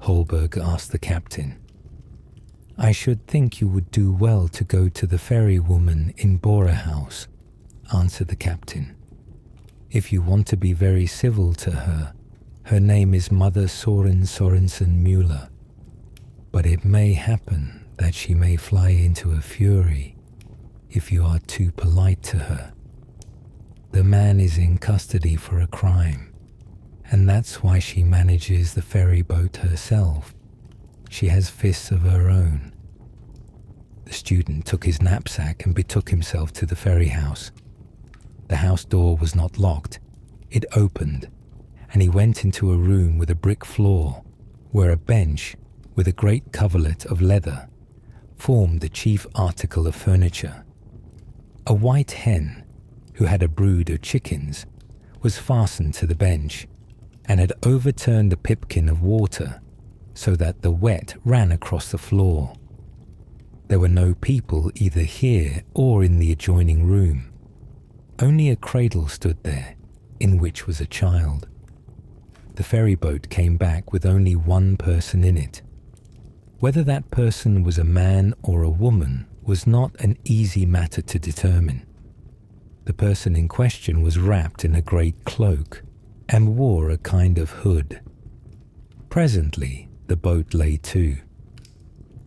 Holberg asked the captain. "I should think you would do well to go to the ferrywoman in Bora House," answered the captain. "If you want to be very civil to her, her name is Mother Soren Sorensen Müller. But it may happen that she may fly into a fury if you are too polite to her. The man is in custody for a crime, and that's why she manages the ferry boat herself. She has fists of her own." The student took his knapsack and betook himself to the ferry house. The house door was not locked. It opened, and he went into a room with a brick floor, where a bench with a great coverlet of leather formed the chief article of furniture. A white hen, who had a brood of chickens, was fastened to the bench, and had overturned the pipkin of water so that the wet ran across the floor. There were no people either here or in the adjoining room. Only a cradle stood there, in which was a child. The ferry boat came back with only one person in it. Whether that person was a man or a woman was not an easy matter to determine. The person in question was wrapped in a great cloak and wore a kind of hood. Presently, the boat lay to.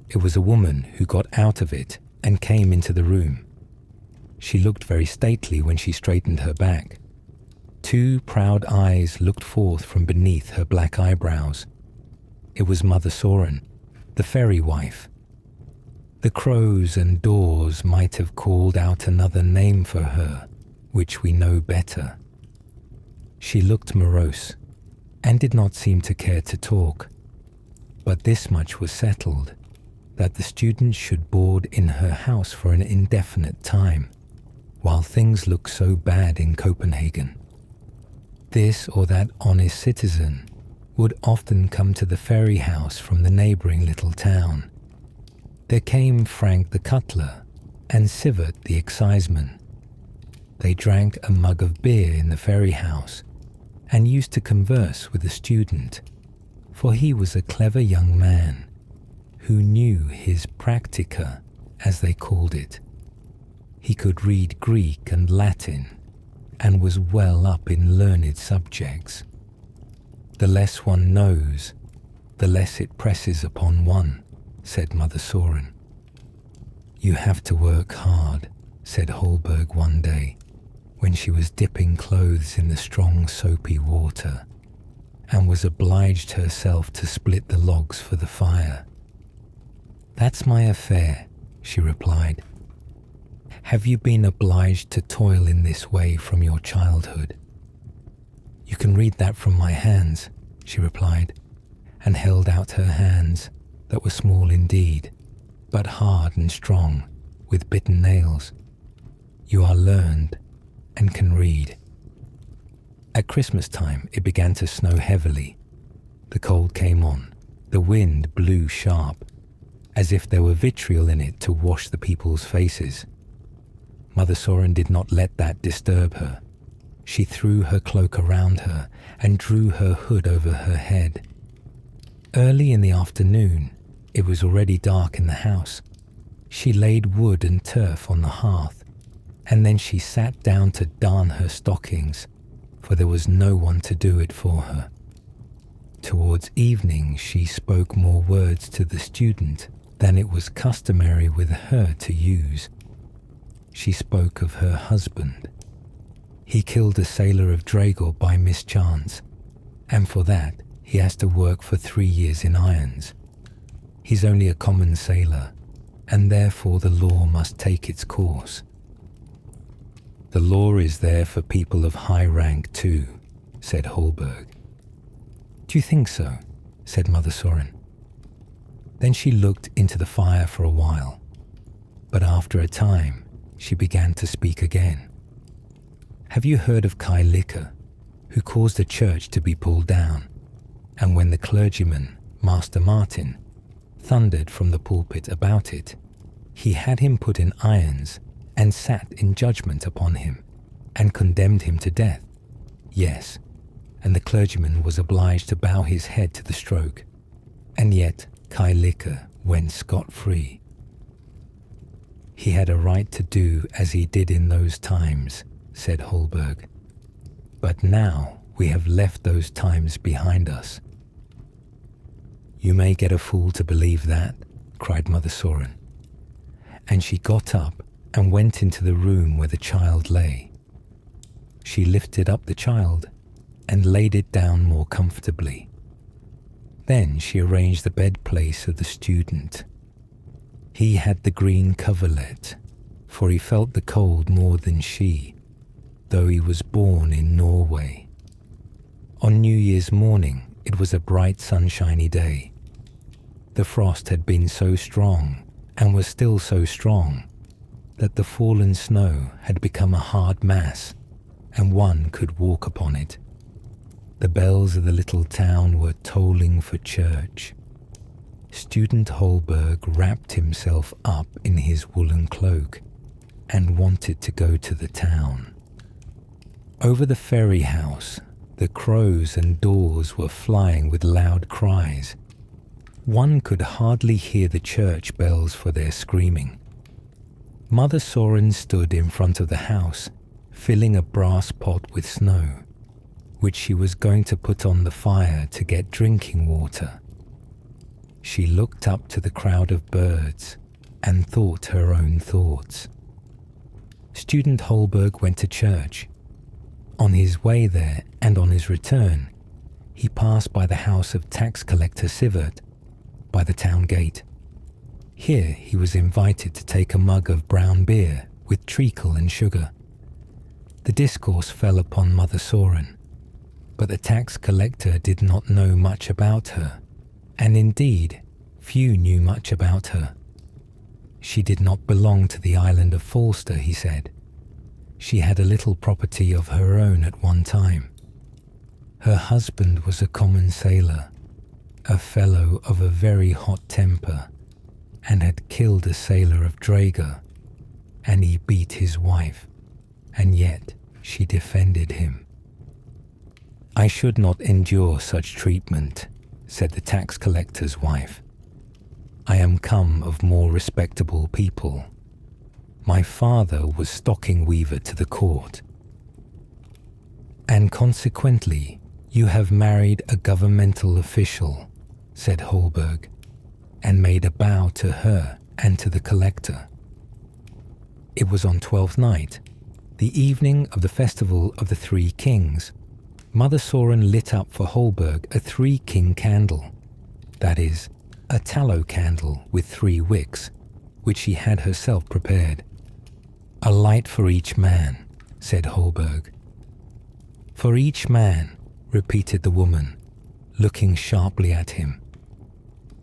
It was a woman who got out of it and came into the room. She looked very stately when she straightened her back. Two proud eyes looked forth from beneath her black eyebrows. It was Mother Soren, the ferry wife. The crows and daws might have called out another name for her, which we know better. She looked morose, and did not seem to care to talk. But this much was settled. that the student should board in her house for an indefinite time, while things look so bad in Copenhagen. This or that honest citizen would often come to the ferry house from the neighbouring little town. There came Frank the cutler and Sivert the exciseman. They drank a mug of beer in the ferry house and used to converse with the student, for he was a clever young man who knew his practica, as they called it. He could read Greek and Latin and was well up in learned subjects. The less one knows, the less it presses upon one, said Mother Soren. You have to work hard, said Holberg one day, when she was dipping clothes in the strong soapy water, and was obliged herself to split the logs for the fire. That's my affair, she replied. Have you been obliged to toil in this way from your childhood? You can read that from my hands, she replied, and held out her hands that were small indeed, but hard and strong, with bitten nails. You are learned and can read. At Christmas time it began to snow heavily. The cold came on. The wind blew sharp, as if there were vitriol in it to wash the people's faces. Mother Soren did not let that disturb her. She threw her cloak around her and drew her hood over her head. Early in the afternoon, it was already dark in the house. She laid wood and turf on the hearth, and then she sat down to darn her stockings, for there was no one to do it for her. Towards evening, she spoke more words to the student than it was customary with her to use. She spoke of her husband. He killed a sailor of Dragor by mischance, and for that he has to work for 3 years in irons. He's only a common sailor, and therefore the law must take its course. The law is there for people of high rank too, said Holberg. Do you think so? Said Mother Soren. Then she looked into the fire for a while, but after a time she began to speak again. Have you heard of Kai Licker, who caused a church to be pulled down, and when the clergyman, Master Martin, thundered from the pulpit about it, he had him put in irons and sat in judgment upon him and condemned him to death? Yes, and the clergyman was obliged to bow his head to the stroke, and yet Kai Licker went scot-free. He had a right to do as he did in those times, said Holberg. But now we have left those times behind us. You may get a fool to believe that, cried Mother Soren. And she got up and went into the room where the child lay. She lifted up the child and laid it down more comfortably. Then she arranged the bed place of the student. He had the green coverlet, for he felt the cold more than she, though he was born in Norway. On New Year's morning it was a bright sunshiny day. The frost had been so strong, and was still so strong, that the fallen snow had become a hard mass, and one could walk upon it. The bells of the little town were tolling for church. Student Holberg wrapped himself up in his woolen cloak and wanted to go to the town. Over the ferry house, the crows and daws were flying with loud cries. One could hardly hear the church bells for their screaming. Mother Soren stood in front of the house, filling a brass pot with snow, which she was going to put on the fire to get drinking water. She looked up to the crowd of birds and thought her own thoughts. Student Holberg went to church. On his way there and on his return, he passed by the house of tax collector Sivert, by the town gate. Here he was invited to take a mug of brown beer with treacle and sugar. The discourse fell upon Mother Soren, but the tax collector did not know much about her, and indeed Few knew much about her. She did not belong to the island of Falster, he said. She had a little property of her own at one time. Her husband was a common sailor, a fellow of a very hot temper, and had killed a sailor of Draga, and he beat his wife, and yet she defended him. I should not endure such treatment, said the tax collector's wife. I am come of more respectable people. My father was stocking weaver to the court. And consequently, you have married a governmental official, said Holberg, and made a bow to her and to the collector. It was on 12th night, the evening of the festival of the Three Kings. Mother Soren lit up for Holberg a 3-king candle, that is, a tallow candle with 3 wicks, which she had herself prepared. A light for each man, said Holberg. For each man, repeated the woman, looking sharply at him.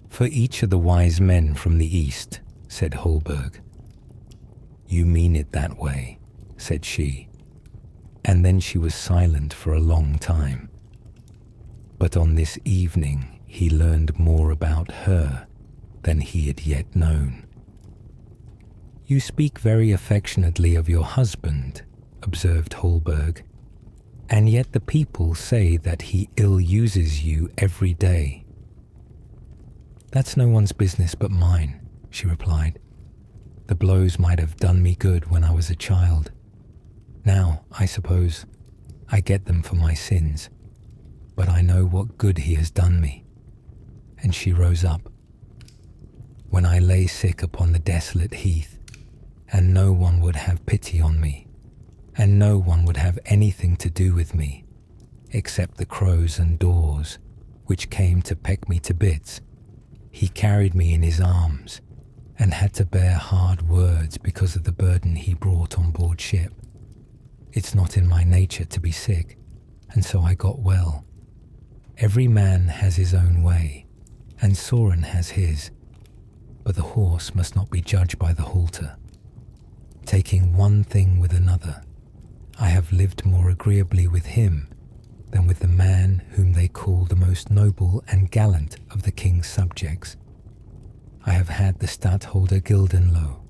For each of the wise men from the east, said Holberg. You mean it that way, said she, and then she was silent for a long time. But on this evening he learned more about her than he had yet known. You speak very affectionately of your husband, observed Holberg, and yet the people say that he ill-uses you every day. That's no one's business but mine, she replied. The blows might have done me good when I was a child. Now, I suppose, I get them for my sins, but I know what good he has done me. And she rose up. When I lay sick upon the desolate heath, and no one would have pity on me, and no one would have anything to do with me, except the crows and daws, which came to peck me to bits, he carried me in his arms, and had to bear hard words because of the burden he brought on board ship. It's not in my nature to be sick, and so I got well. Every man has his own way, and Soren has his, but the horse must not be judged by the halter. Taking one thing with another, I have lived more agreeably with him than with the man whom they call the most noble and gallant of the king's subjects. I have had the Stadtholder Gildenlow,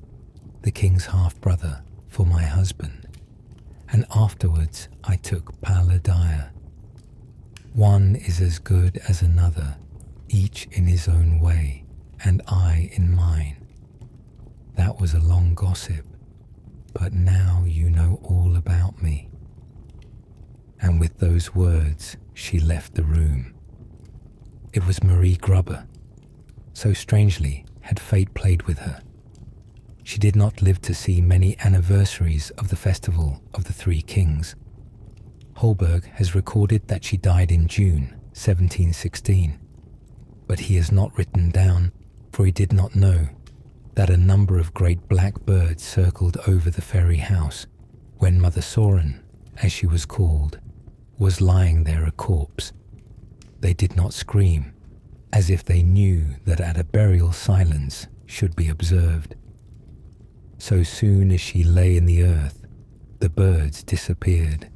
the king's half-brother, for my husband, and afterwards I took Paladire. One is as good as another, each in his own way, and I in mine. That was a long gossip, but now you know all about me. And with those words, she left the room. It was Marie Grubber. So strangely had fate played with her. She did not live to see many anniversaries of the festival of the Three Kings. Holberg has recorded that she died in June 1716, but he has not written down, for he did not know, that a number of great black birds circled over the ferry house when Mother Soren, as she was called, was lying there a corpse. They did not scream, as if they knew that at a burial silence should be observed. So soon as she lay in the earth, the birds disappeared.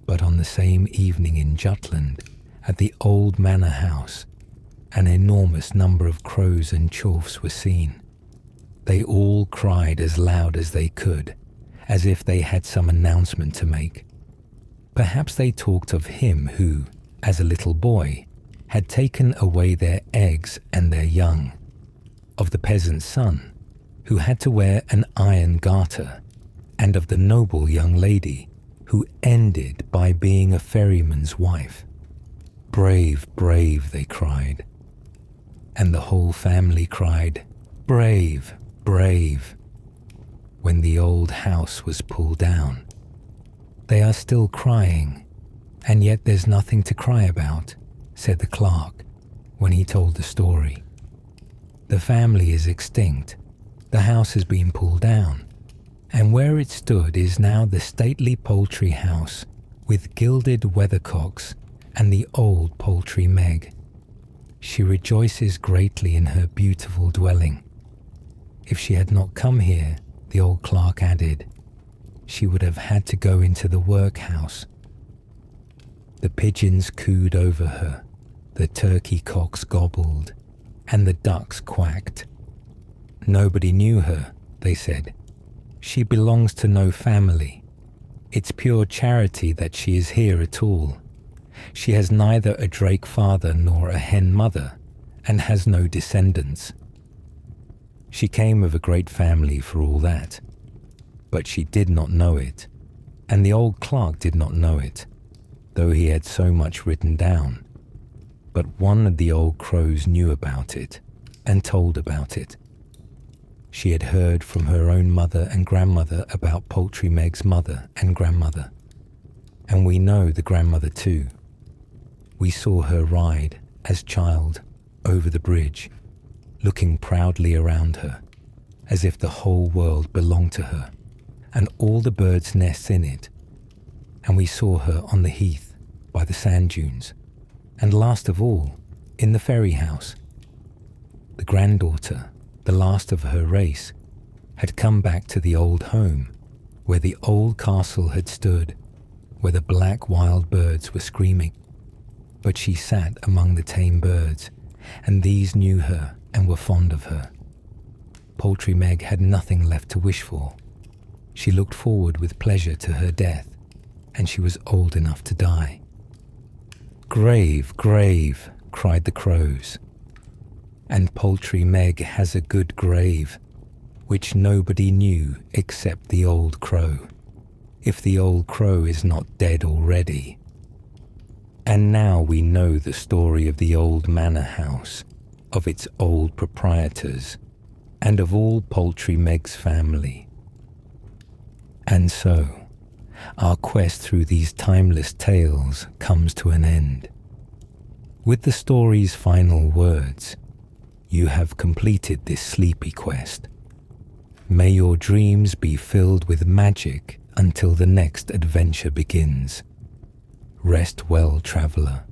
But on the same evening in Jutland, at the old manor house, an enormous number of crows and choughs were seen. They all cried as loud as they could, as if they had some announcement to make. Perhaps they talked of him who, as a little boy, had taken away their eggs and their young, of the peasant's son, who had to wear an iron garter, and of the noble young lady, who ended by being a ferryman's wife. Brave, brave, they cried. And the whole family cried, brave, brave, when the old house was pulled down. They are still crying, and yet there's nothing to cry about, said the clerk when he told the story. The family is extinct, the house has been pulled down, and where it stood is now the stately Poultry house with gilded weathercocks and the old Poultry Meg. She rejoices greatly in her beautiful dwelling. If she had not come here, the old clerk added, she would have had to go into the workhouse. The pigeons cooed over her, the turkey cocks gobbled, and the ducks quacked. Nobody knew her, they said. She belongs to no family. It's pure charity that she is here at all. She has neither a drake father nor a hen mother, and has no descendants. She came of a great family for all that, but she did not know it, and the old clerk did not know it, though he had so much written down. But one of the old crows knew about it, and told about it. She had heard from her own mother and grandmother about Poultry Meg's mother and grandmother, and we know the grandmother too. We saw her ride, as child, over the bridge, looking proudly around her, as if the whole world belonged to her, and all the birds' nests in it. And we saw her on the heath, by the sand dunes, and last of all, in the ferry house. The granddaughter, the last of her race, had come back to the old home, where the old castle had stood, where the black wild birds were screaming. But she sat among the tame birds, and these knew her and were fond of her. Poultry Meg had nothing left to wish for. She looked forward with pleasure to her death, and she was old enough to die. "Grave, grave," cried the crows. "And Poultry Meg has a good grave, which nobody knew except the old crow, if the old crow is not dead already." And now we know the story of the old manor house, of its old proprietors, and of all Poultry Meg's family. And so, our quest through these timeless tales comes to an end. With the story's final words, you have completed this sleepy quest. May your dreams be filled with magic until the next adventure begins. Rest well, traveller.